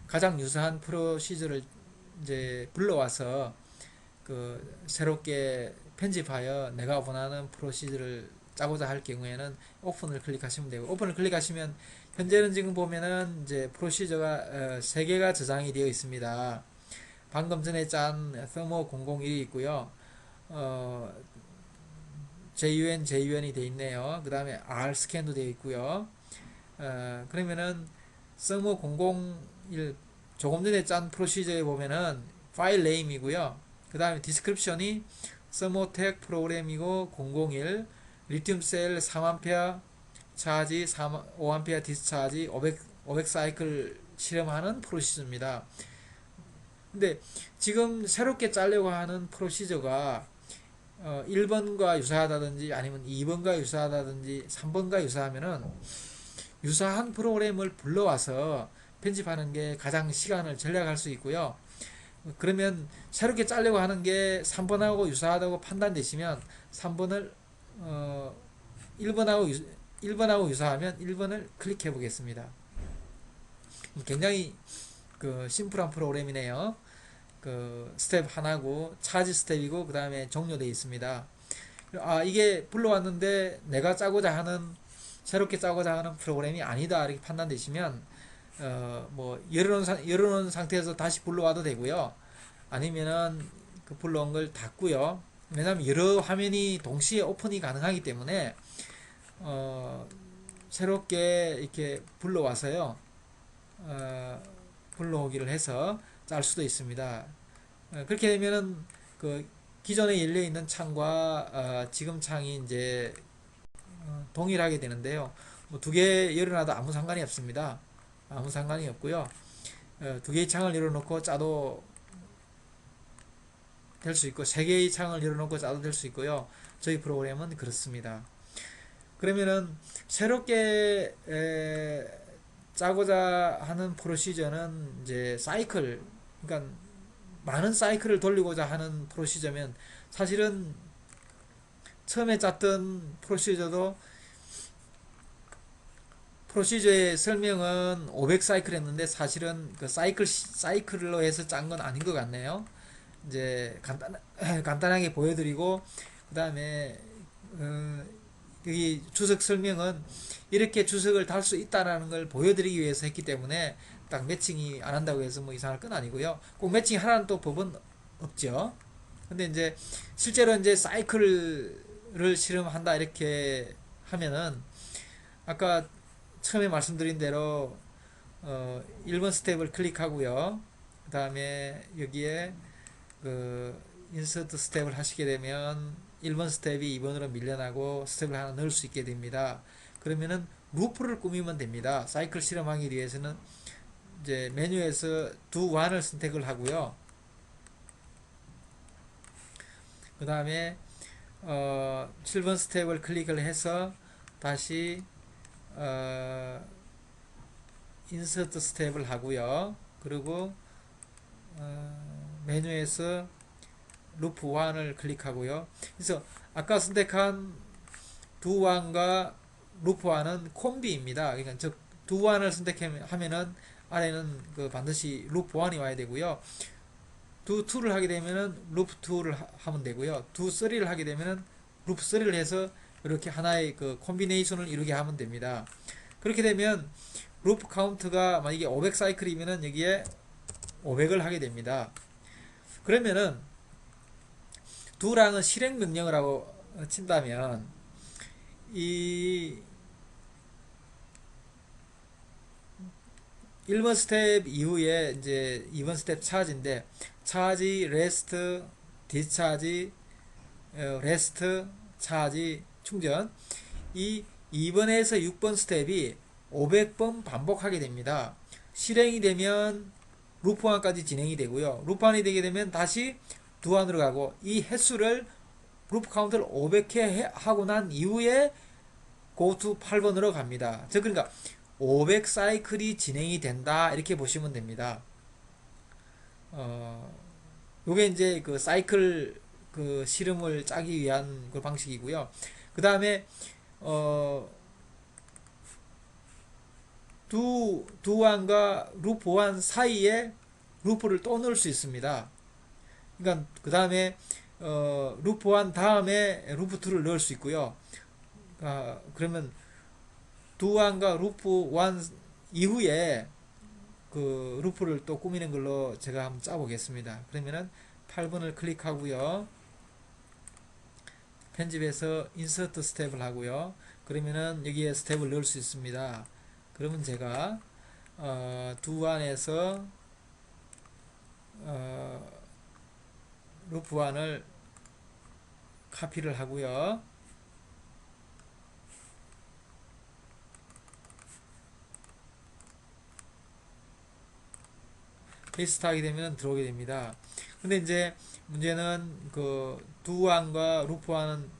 가장 유사한 프로시저를 이제 불러와서 그 새롭게 편집하여 내가 원하는 프로시저를 짜고자 할 경우에는 오픈을 클릭하시면 되고, 오픈을 클릭하시면 현재는 지금 보면은 이제 프로시저가 3개가 저장이 되어 있습니다. 방금 전에 짠 thermo 001이 있고요. JUN이 되어 있네요. 그 다음에 RScan도 되어 있고요. 그러면은 thermo 001 조금 전에 짠 프로시저에 보면은 파일 네임이고요. 그 다음에 디스크립션이 thermotech 프로그램이고 001 리튬 셀 3A 차지 5A 디스차지 500 사이클 실험하는 프로시저입니다. 근데 지금 새롭게 짜려고 하는 프로시저가 1번과 유사하다든지 아니면 2번과 유사하다든지 3번과 유사하면은 유사한 프로그램을 불러와서 편집하는 게 가장 시간을 절약할 수 있고요. 그러면 새롭게 짜려고 하는 게 3번하고 유사하다고 판단되시면 3번을 1번하고 유사하면 1번을 클릭해 보겠습니다. 굉장히 그 심플한 프로그램이네요. 그 스텝 하나고 차지 스텝이고 그 다음에 종료되어 있습니다. 이게 불러왔는데 내가 짜고자 하는 새롭게 짜고자 하는 프로그램이 아니다 이렇게 판단되시면 뭐 열어놓은 상태에서 다시 불러와도 되고요. 아니면은 그 불러온 걸 닫고요. 왜냐하면 여러 화면이 동시에 오픈이 가능하기 때문에 새롭게 이렇게 불러와서요. 불러오기를 해서 짤 수도 있습니다. 그렇게 되면은 그 기존에 열려 있는 창과 지금 창이 이제 동일하게 되는데요. 뭐 두 개 열어놔도 아무 상관이 없습니다. 아무 상관이 없고요. 두 개의 창을 열어놓고 짜도 될 수 있고, 세 개의 창을 열어놓고 짜도 될 수 있고요. 저희 프로그램은 그렇습니다. 그러면은 새롭게 짜고자 하는 프로시저는 이제 사이클, 그러니까 많은 사이클을 돌리고자 하는 프로시저면 사실은 처음에 짰던 프로시저도 프로시저의 설명은 500 사이클 했는데 사실은 그 사이클로 해서 짠 건 아닌 것 같네요. 이제 간단하게 보여드리고 그 다음에 여기 주석 설명은 이렇게 주석을 달 수 있다라는 걸 보여드리기 위해서 했기 때문에 딱 매칭이 안 한다고 해서 뭐 이상할 건 아니고요. 꼭 매칭 하라는 또 법은 없죠. 근데 이제 실제로 이제 사이클을 실험한다 이렇게 하면은 아까 처음에 말씀드린 대로 1번 스텝을 클릭하고요. 그 다음에 여기에 그 인서트 스텝을 하시게 되면 1번 스텝이 2번으로 밀려나고 스텝을 하나 넣을 수 있게 됩니다. 그러면은 루프를 꾸미면 됩니다. 사이클 실험하기 위해서는 이제 메뉴에서 두 완을 선택을 하고요. 그 다음에 7번 스텝을 클릭을 해서 다시 인서트 스텝을 하고요. 그리고 메뉴에서 루프 1을 클릭하고요. 그래서 아까 선택한 두 완과 루프 1은 콤비입니다. 그러니까 즉 두 완을 선택하면은 아래는 그 반드시 루프 1이 와야 되고요. 두 2를 하게 되면은 루프 2를 하면 되고요. 두 3를 하게 되면은 루프 3를 해서 이렇게 하나의 그 콤비네이션을 이루게 하면 됩니다. 그렇게 되면 루프 카운트가 만약에 500 사이클이면은 여기에 500을 하게 됩니다. 그러면은 두랑은 실행 명령을 하고 친다면 이 1번 스텝 이후에 이제 2번 스텝 차지인데 차지, 레스트, 디스차지, 레스트, 차지, 충전 이 2번에서 6번 스텝이 500번 반복하게 됩니다. 실행이 되면 루프 1까지 진행이 되고요. 루프 1이 되게 되면 다시 두 안으로 가고 이 횟수를 루프 카운트를 500회 하고 난 이후에 go to 8번으로 갑니다. 즉 그러니까 500 사이클이 진행이 된다 이렇게 보시면 됩니다. 요게 이제 그 사이클 그 실험을 짜기 위한 그 방식이고요. 그 다음에 두 완과 루프 완 사이에 루프를 또 넣을 수 있습니다. 그러니까 그 다음에 루프 완 다음에 루프 2를 넣을 수 있고요. 그러면 두 완과 루프 완 이후에 그 루프를 또 꾸미는 걸로 제가 한번 짜보겠습니다. 그러면은 8번을 클릭하고요. 편집해서 인서트 스텝을 하고요. 그러면은 여기에 스텝을 넣을 수 있습니다. 그러면 제가 두 안에서 루프 안을 카피를 하고요. 페이스트 하게 되면 들어오게 됩니다. 근데 이제 문제는 그 두 안과 루프 안은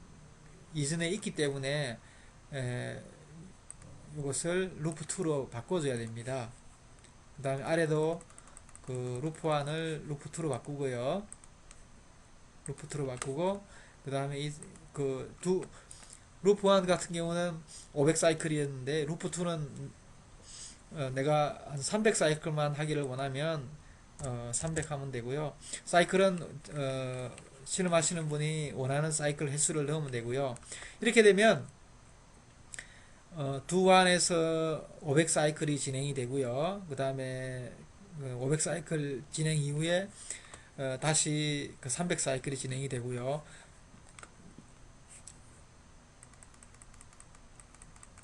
이전에 있기 때문에 이것을 루프 2로 바꿔줘야 됩니다. 그 다음에 아래도 그 루프 1을 루프 2로 바꾸고요. 루프 2로 바꾸고 그 다음에 루프 1 같은 경우는 500 사이클이었는데 루프 2는 내가 한 300 사이클만 하기를 원하면 300 하면 되고요. 사이클은 실험하시는 분이 원하는 사이클 횟수를 넣으면 되고요. 이렇게 되면 두 완에서 500 사이클이 진행이 되고요. 그 다음에 500 사이클 진행 이후에 다시 그 300 사이클이 진행이 되고요.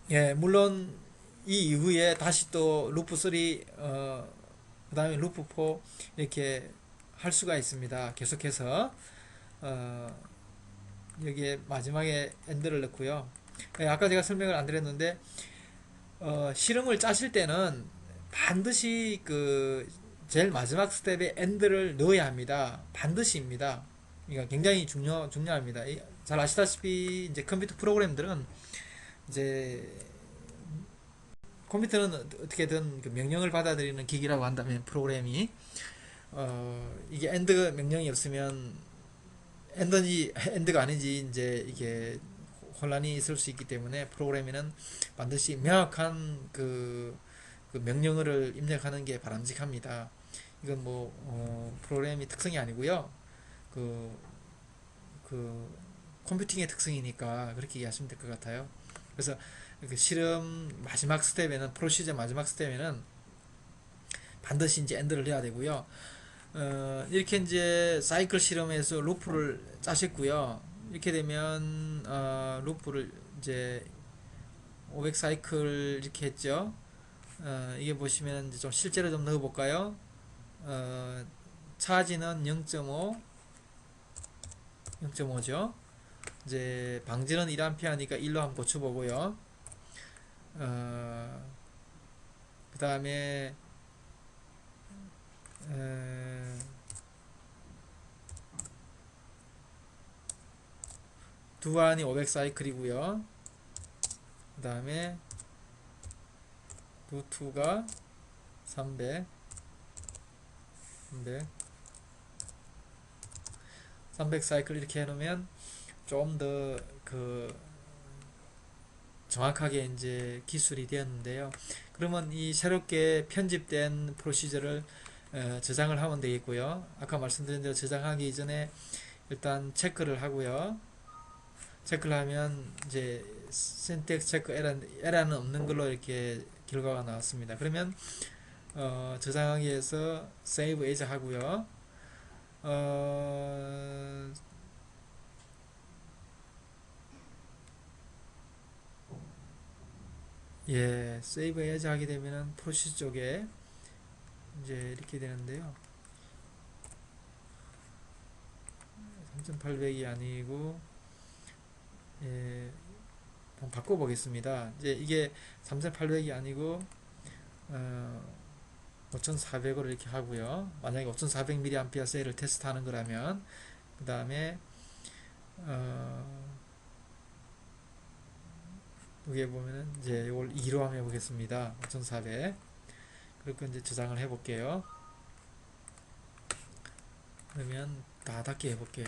예, 물론 이 이후에 다시 또 루프 3, 그 다음에 루프 4 이렇게 할 수가 있습니다. 계속해서 여기에 마지막에 엔드를 넣고요. 예, 아까 제가 설명을 안 드렸는데 실험을 짜실 때는 반드시 그 제일 마지막 스텝에 엔드를 넣어야 합니다. 반드시입니다. 그러니까 굉장히 중요합니다. 잘 아시다시피 이제 컴퓨터 프로그램들은 이제 컴퓨터는 어떻게든 그 명령을 받아들이는 기기라고 한다면 프로그램이 이게 엔드 명령이 없으면 엔드가 아닌지 이제 이게 혼란이 있을 수 있기 때문에 프로그램에는 반드시 명확한 그 명령어를 입력하는 게 바람직합니다. 이건 뭐 프로그램이 특성이 아니고요. 그, 그 컴퓨팅의 특성이니까 그렇게 이해하시면 될 것 같아요. 그래서 그 실험 마지막 스텝에는 프로시저 마지막 스텝에는 반드시 이제 엔드를 해야 되고요. 이렇게 이제 사이클 실험에서 루프를 짜셨고요. 이렇게 되면 루프를 이제 500 사이클 이렇게 했죠. 이게 보시면 이제 좀 실제로 좀 넣어볼까요? 차지는 0.5, 0.5죠. 이제 방지는 1A니까 1로 한번 고쳐보고요. 그 다음에 두안이 500 사이클이고요. 그 다음에 루트가 300, 300 사이클 이렇게 해놓으면 좀 더 그 정확하게 이제 기술이 되었는데요. 그러면 이 새롭게 편집된 프로시저를 저장을 하면 되겠고요. 아까 말씀드린 대로 저장하기 이전에 일단 체크를 하고요. 체크를 하면 이제 syntax 체크 에러는 없는 걸로 이렇게 결과가 나왔습니다. 그러면 저장하기 위해서 save as 하고요. 예, save as 하게 되면은 프로시스 쪽에 이제 이렇게 되는데요. 3800이 아니고 예, 한번 바꿔보겠습니다. 이제 이게 3800이 아니고 5400으로 이렇게 하고요. 만약에 5400mAh 셀을 테스트하는 거라면 그 다음에 여기에 보면은 이제 이걸 2로 한번 해보겠습니다. 5400 그리고 이제 저장을 해볼게요. 그러면 다 닫게 해볼게요.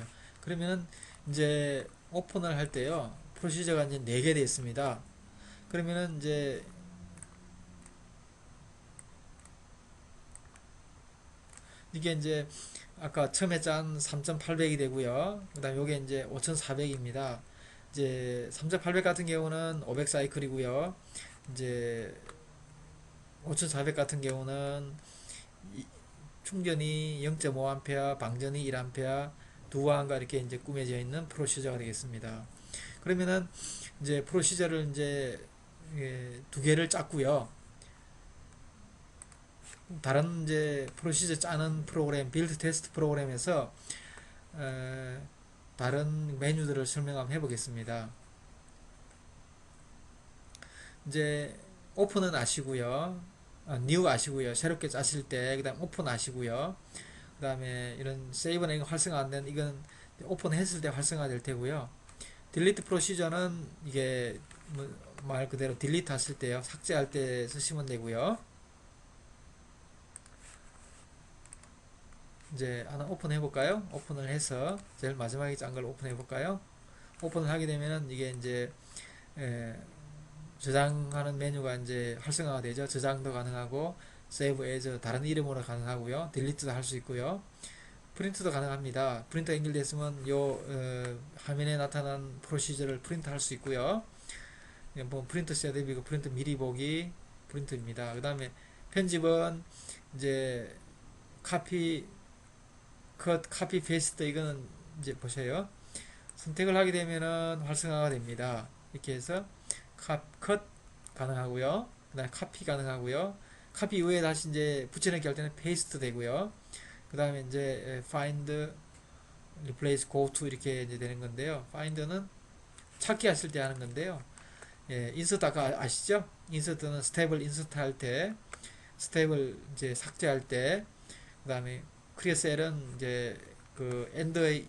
그러면은 이제 오픈을 할 때요. 프로시저가 이제 4개 되어 있습니다. 그러면은 이제 이게 이제 아까 처음에 짠 3,800이 되고요. 그다음 요게 이제 5,400입니다. 이제 3,800 같은 경우는 500 사이클이고요. 이제 5,400 같은 경우는 충전이 0.5A, 방전이 1A, 두화음과 이렇게 이제 꾸며져 있는 프로시저가 되겠습니다. 그러면은 이제 프로시저를 이제 두 개를 짰고요. 다른 이제 프로시저 짜는 프로그램, 빌드 테스트 프로그램에서 다른 메뉴들을 설명 한번 해보겠습니다. 이제 오픈은 아시고요. 뉴 아시고요. 새롭게 짜실 때, 그 다음 오픈 아시고요. 그 다음에 이런 세이브나 이거 활성화 안 된, 이건 오픈했을 때 활성화 될 테고요. 딜리트 프로시저는 이게 뭐말 그대로 딜리트 하실 때요. 삭제할 때 쓰시면 되고요. 이제 하나 오픈해 볼까요? 오픈을 해서 제일 마지막에 짠 걸 오픈해 볼까요? 오픈을 하게 되면은 이게 이제 저장하는 메뉴가 이제 활성화가 되죠. 저장도 가능하고 세이브 에즈 다른 이름으로 가능하고요. 딜리트도 할 수 있고요. 프린트도 가능합니다. 프린터 연결됐으면 요 화면에 나타난 프로시저를 프린트 할 수 있고요. 뭐 프린트 셋업이고 프린트 미리 보기 프린트입니다. 그 다음에 편집은 이제 카피 컷 카피 페이스트 이거는 이제 보세요. 선택을 하게 되면은 활성화가 됩니다. 이렇게 해서 컷 가능하고요. 그 다음에 카피 가능하고요. 카피 이후에 다시 이제 붙여넣기 할 때는 페이스트 되고요. 그 다음에 이제 find, replace, go to 이렇게 이제 되는 건데요. find는 찾기 하실 때 하는 건데요. 예, 인서트 아까 아시죠? 인서트는 스텝을 인서트 할 때, 스텝을 이제 삭제할 때, 그 다음에 크리어 셀은 이제 그 엔드의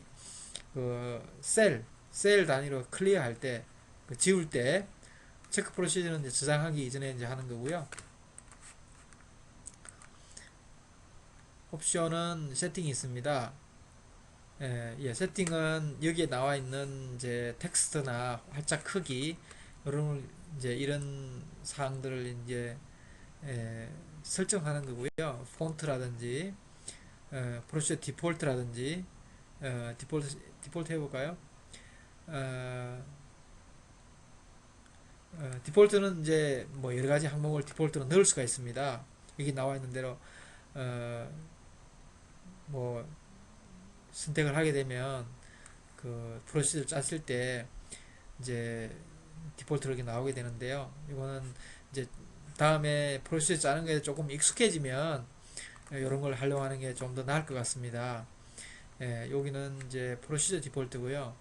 그 셀 단위로 클리어 할 때, 그 지울 때, 체크 프로시저는 이제 저장하기 이전에 이제 하는 거고요. 옵션은 세팅이 있습니다. 세팅은 여기에 나와 있는 이제 텍스트나 활자 크기 이런 사항들을 이제 설정하는 거고요. 폰트라든지 프로시저 디폴트라든지 디폴트 해볼까요? 어, 디폴트는 이제 뭐 여러 가지 항목을 디폴트로 넣을 수가 있습니다. 여기 나와 있는 대로 뭐 선택을 하게 되면 그 프로시저 짰을 때 이제 디폴트로 이렇게 나오게 되는데요. 이거는 이제 다음에 프로시저 짜는 게 조금 익숙해지면 이런 걸 활용하는 게 좀 더 나을 것 같습니다. 여기는 이제 프로시저 디폴트고요.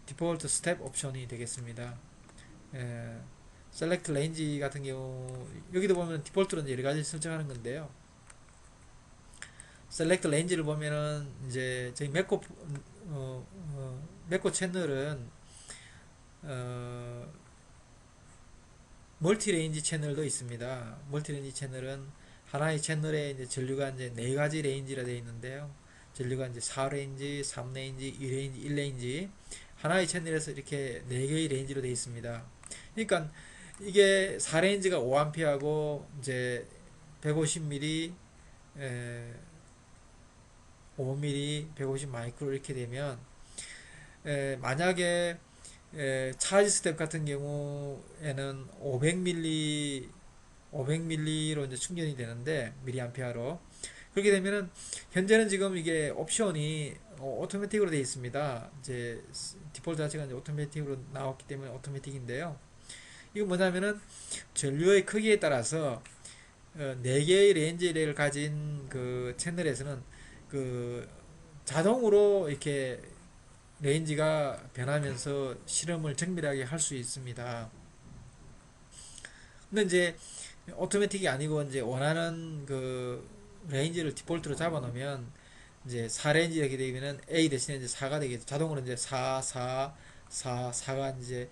디폴트 스텝 옵션이 되겠습니다. 셀렉트 레인지 같은 경우 여기도 보면 디폴트로 여러 가지 설정하는 건데요. 셀렉트 레인지를 보면은 이제 저희 맥코 채널은 멀티 레인지 채널도 있습니다. 멀티 레인지 채널은 하나의 채널에 이제 전류가 이제 네 가지 레인지라 되어 있는데요. 전류가 이제 4레인지, 3레인지, 2레인지, 1레인지 하나의 채널에서 이렇게 네 개의 레인지로 되어 있습니다. 그러니까 이게 4레인지가 5A하고 이제 150mm, 5mm, 150 마이크로 이렇게 되면 만약에 차지 스텝 같은 경우에는 500ml로 이제 충전이 되는데 미리암페어로 그렇게 되면은 현재는 지금 이게 옵션이 오토매틱으로 되어 있습니다. 이제 디폴트 자체가 이제 오토매틱으로 나왔기 때문에 오토매틱인데요. 이거 뭐냐면은 전류의 크기에 따라서 4개의 레인지를 가진 그 채널에서는 그 자동으로 이렇게 레인지가 변하면서 실험을 정밀하게 할 수 있습니다. 근데 이제 오토매틱이 아니고 이제 원하는 그 레인지를 디폴트로 잡아 놓으면 이제 4레인지 이렇게 되면은 A 대신에 이제 4가 되겠죠. 자동으로 이제 4가 이제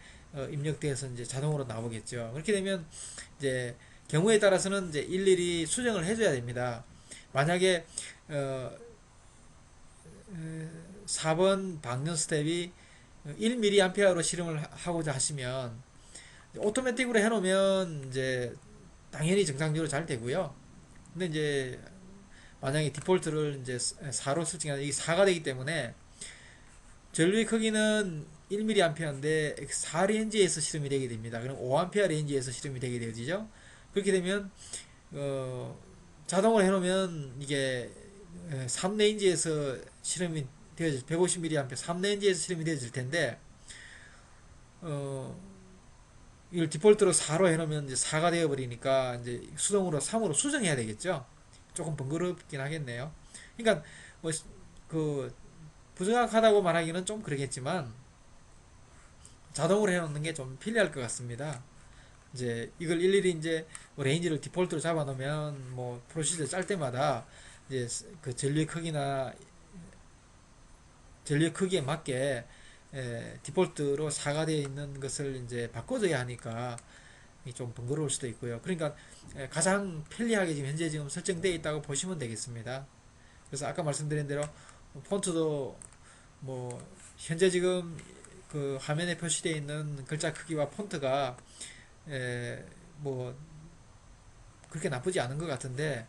입력돼서 이제 자동으로 나오겠죠. 그렇게 되면 이제 경우에 따라서는 이제 일일이 수정을 해줘야 됩니다. 만약에 4번 방면 스텝이 1mA로 실험을 하고자 하시면 오토매틱으로 해놓으면 이제 당연히 정상적으로 잘 되고요. 근데 이제 만약에 디폴트를 이제 4로 설정하면 이게 4가 되기 때문에 전류의 크기는 1mA인데 4레인지에서 실험이 되게 됩니다. 그럼 5A 레인지에서 실험이 되게 되어지죠. 그렇게 되면 자동으로 해놓으면 이게 3레인지에서 실험이 되어질 150mA 3레인지에서 실험이 되어질 텐데 이걸 디폴트로 4로 해놓으면 이제 4가 되어버리니까 이제 수동으로 3으로 수정해야 되겠죠. 조금 번거롭긴 하겠네요. 그러니까 뭐그 부정확하다고 말하기는 좀 그러겠지만 자동으로 해놓는 게 좀 편리할 것 같습니다. 이제 이걸 일일이 이제 뭐 레인지를 디폴트로 잡아놓으면 뭐 프로시저 짤 때마다 이제 그 전류의 크기에 맞게 디폴트로 4가 되어 있는 것을 이제 바꿔줘야 하니까 좀 번거로울 수도 있고요. 그러니까 가장 편리하게 지금 현재 지금 설정되어 있다고 보시면 되겠습니다. 그래서 아까 말씀드린 대로 폰트도 뭐 현재 지금 그 화면에 표시되어 있는 글자 크기와 폰트가 뭐 그렇게 나쁘지 않은 것 같은데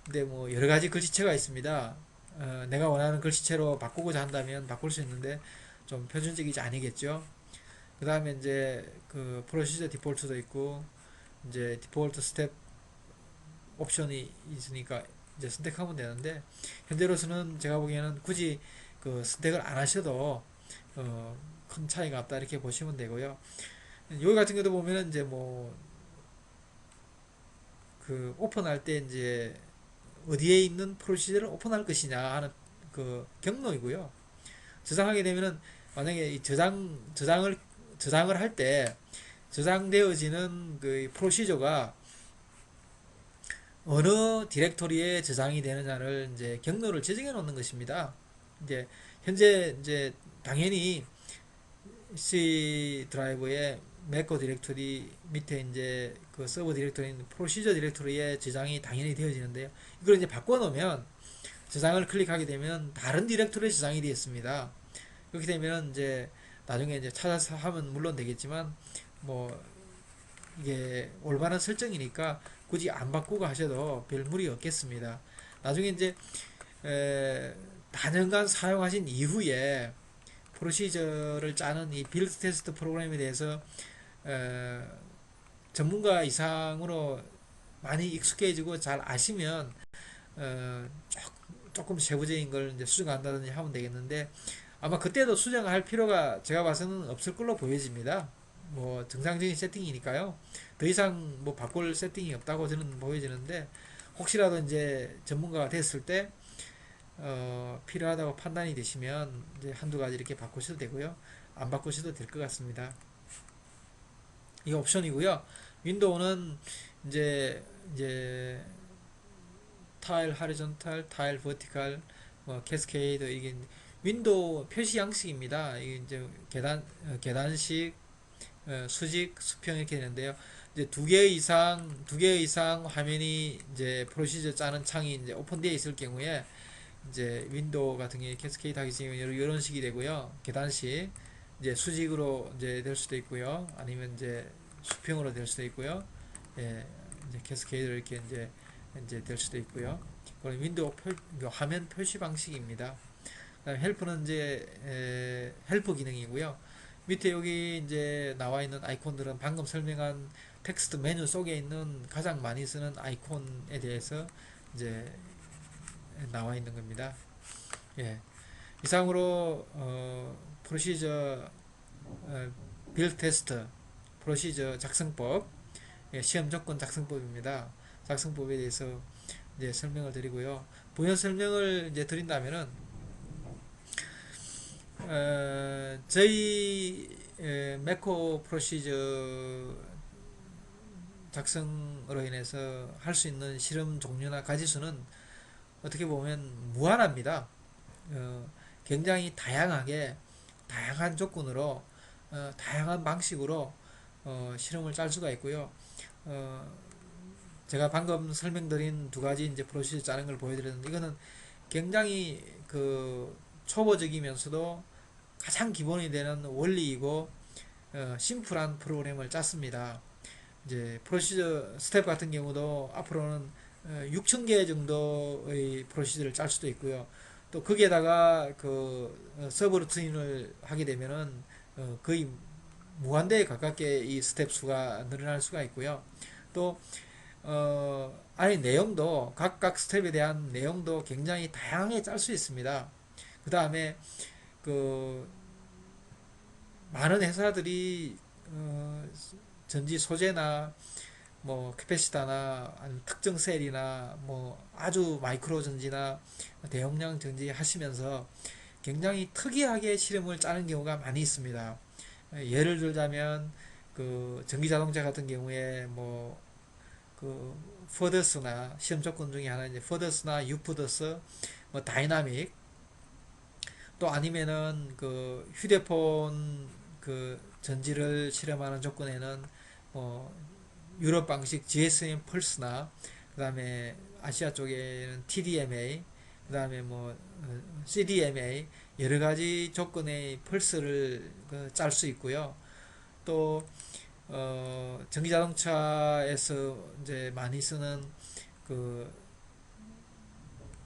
근데 뭐 여러 가지 글씨체가 있습니다. 내가 원하는 글씨체로 바꾸고자 한다면 바꿀 수 있는데 좀 표준적이지 아니겠죠. 그 다음에 이제 그 프로시저 디폴트도 있고 이제 디폴트 스텝 옵션이 있으니까 이제 선택하면 되는데 현재로서는 제가 보기에는 굳이 그 선택을 안 하셔도 큰 차이가 없다 이렇게 보시면 되고요. 여기 같은 경우도 보면은 이제 뭐 그 오픈할 때 이제 어디에 있는 프로시저를 오픈할 것이냐 하는 그 경로이고요. 저장하게 되면은 만약에 이 저장을 할 때 저장되어지는 그 프로시저가 어느 디렉토리에 저장이 되느냐를 이제 경로를 지정해 놓는 것입니다. 이제 현재 이제 당연히 C 드라이브에 매커 디렉토리 밑에 이제 그 서버 디렉토리인 프로시저 디렉토리에 저장이 당연히 되어지는데요. 이걸 이제 바꿔놓으면 저장을 클릭하게 되면 다른 디렉토리에 저장이 되어 있습니다. 그렇게 되면 이제 나중에 이제 찾아서 하면 물론 되겠지만 뭐 이게 올바른 설정이니까 굳이 안 바꾸고 하셔도 별 무리 없겠습니다. 나중에 이제 다년간 사용하신 이후에 프로시저를 짜는 이 빌드 테스트 프로그램에 대해서 전문가 이상으로 많이 익숙해지고 잘 아시면 조금 세부적인 걸 이제 수정한다든지 하면 되겠는데 아마 그때도 수정할 필요가 제가 봐서는 없을 걸로 보여집니다. 뭐 정상적인 세팅이니까요. 더 이상 뭐 바꿀 세팅이 없다고 저는 보여지는데 혹시라도 이제 전문가가 됐을 때 필요하다고 판단이 되시면 이제 한두 가지 이렇게 바꾸셔도 되고요. 안 바꾸셔도 될 것 같습니다. 이게 옵션이고요. 윈도우는 이제 타일 하리존탈, 타일 버티칼, 뭐 캐스케이드 이게 윈도우 표시 양식입니다. 이게 이제 계단식, 수직, 수평 이렇게 되는데요. 이제 두 개 이상 화면이 이제 프로시저 짜는 창이 이제 오픈되어 있을 경우에 이제 윈도우 같은 게 캐스케이드 하기 전에 이런 식이 되고요. 계단식 이제 수직으로 이제 될 수도 있고요. 아니면 이제 수평으로 될 수도 있고요. 예, 이제 캐스케이드로 이렇게 이제 될 수도 있고요. 그럼 윈도우 화면 표시 방식입니다. 그다음 헬프는 이제 헬프 기능이고요. 밑에 여기 이제 나와 있는 아이콘들은 방금 설명한 텍스트 메뉴 속에 있는 가장 많이 쓰는 아이콘에 대해서 이제 나와 있는 겁니다. 예. 이상으로 프로시저 빌드 테스트 프로시저 작성법 시험 조건 작성법입니다. 작성법에 대해서 이제 설명을 드리고요. 부연 설명을 이제 드린다면은 저희 매코 프로시저 작성으로 인해서 할 수 있는 실험 종류나 가지수는 어떻게 보면 무한합니다. 굉장히 다양한 조건으로 다양한 방식으로 실험을 짤 수가 있고요. 제가 방금 설명드린 두 가지 이제 프로시저 짜는 걸 보여드렸는데 이거는 굉장히 그 초보적이면서도 가장 기본이 되는 원리이고 심플한 프로그램을 짰습니다. 이제 프로시저 스텝 같은 경우도 앞으로는 6,000개 정도의 프로시저를 짤 수도 있고요. 또 거기에다가 그 서브 루틴을 하게 되면은 거의 무한대에 가깝게 이 스텝 수가 늘어날 수가 있고요. 또 아니 내용도 각각 스텝에 대한 내용도 굉장히 다양하게 짤 수 있습니다. 그 다음에 그 많은 회사들이 전지 소재나 뭐 캐패시타나 아니면 특정 셀이나 뭐 아주 마이크로 전지나 대용량 전지 하시면서 굉장히 특이하게 실험을 짜는 경우가 많이 있습니다. 예를 들자면 그 전기 자동차 같은 경우에 뭐 그 퍼더스나 시험 조건 중에 하나 이제 퍼더스나 유퍼더스 뭐 다이나믹 또 아니면은 그 휴대폰 그 전지를 실험하는 조건에는 뭐 유럽 방식 GSM 펄스나 그다음에 아시아 쪽에는 TDMA 그다음에 뭐 CDMA 여러 가지 조건의 펄스를 짤 수 있고요. 또 전기 자동차에서 이제 많이 쓰는 그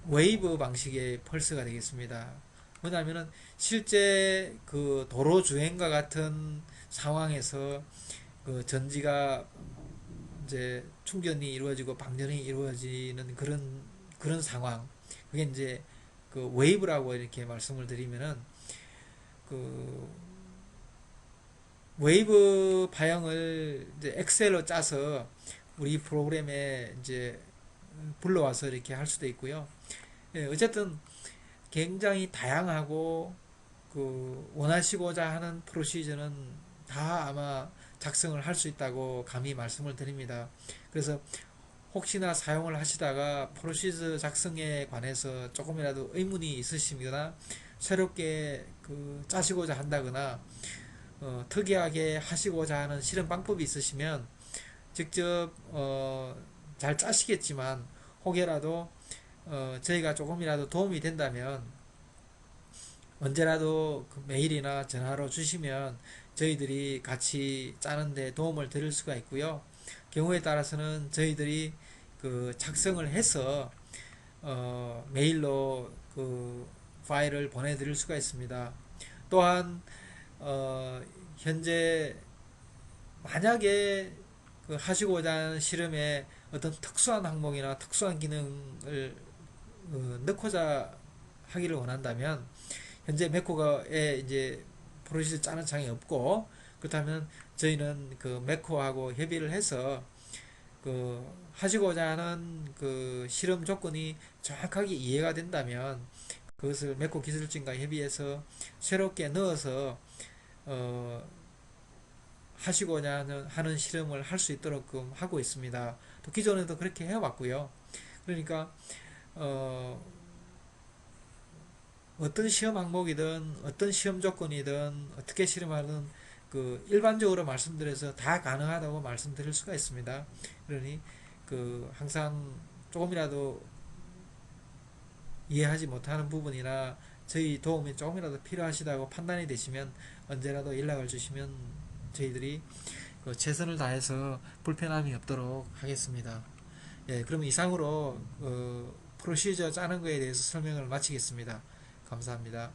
웨이브 방식의 펄스가 되겠습니다. 뭐냐면은 실제 그 도로 주행과 같은 상황에서 그 전지가 이제 충전이 이루어지고 방전이 이루어지는 그런 상황. 그게 이제 그 웨이브라고 이렇게 말씀을 드리면은 그 웨이브 파형을 이제 엑셀로 짜서 우리 프로그램에 이제 불러와서 이렇게 할 수도 있고요. 예, 어쨌든 굉장히 다양하고 그 원하시고자 하는 프로시저는 다 아마 작성을 할 수 있다고 감히 말씀을 드립니다. 그래서 혹시나 사용을 하시다가 프로시저 작성에 관해서 조금이라도 의문이 있으시거나 새롭게 그 짜시고자 한다거나 특이하게 하시고자 하는 실험 방법이 있으시면 직접 잘 짜시겠지만 혹여라도 저희가 조금이라도 도움이 된다면 언제라도 그 메일이나 전화로 주시면 저희들이 같이 짜는데 도움을 드릴 수가 있고요. 경우에 따라서는 저희들이 그 작성을 해서 메일로 그 파일을 보내드릴 수가 있습니다. 또한 현재 만약에 그 하시고자 하는 실험에 어떤 특수한 항목이나 특수한 기능을 넣고자 하기를 원한다면 현재 매코에 이제 프로시저 짜는 창이 없고 그렇다면 저희는 그 매코하고 협의를 해서 그 하시고자 하는 그 실험 조건이 정확하게 이해가 된다면 그것을 매코 기술진과 협의해서 새롭게 넣어서 하시고자 하는 실험을 할 수 있도록 하고 있습니다. 또 기존에도 그렇게 해왔고요. 그러니까 어떤 시험 항목이든 어떤 시험 조건이든 어떻게 실험하든 그 일반적으로 말씀드려서 다 가능하다고 말씀드릴 수가 있습니다. 그러니 그 항상 조금이라도 이해하지 못하는 부분이나 저희 도움이 조금이라도 필요하시다고 판단이 되시면 언제라도 연락을 주시면 저희들이 그 최선을 다해서 불편함이 없도록 하겠습니다. 예, 그럼 이상으로 프로시저 짜는 거에 대해서 설명을 마치겠습니다. 감사합니다.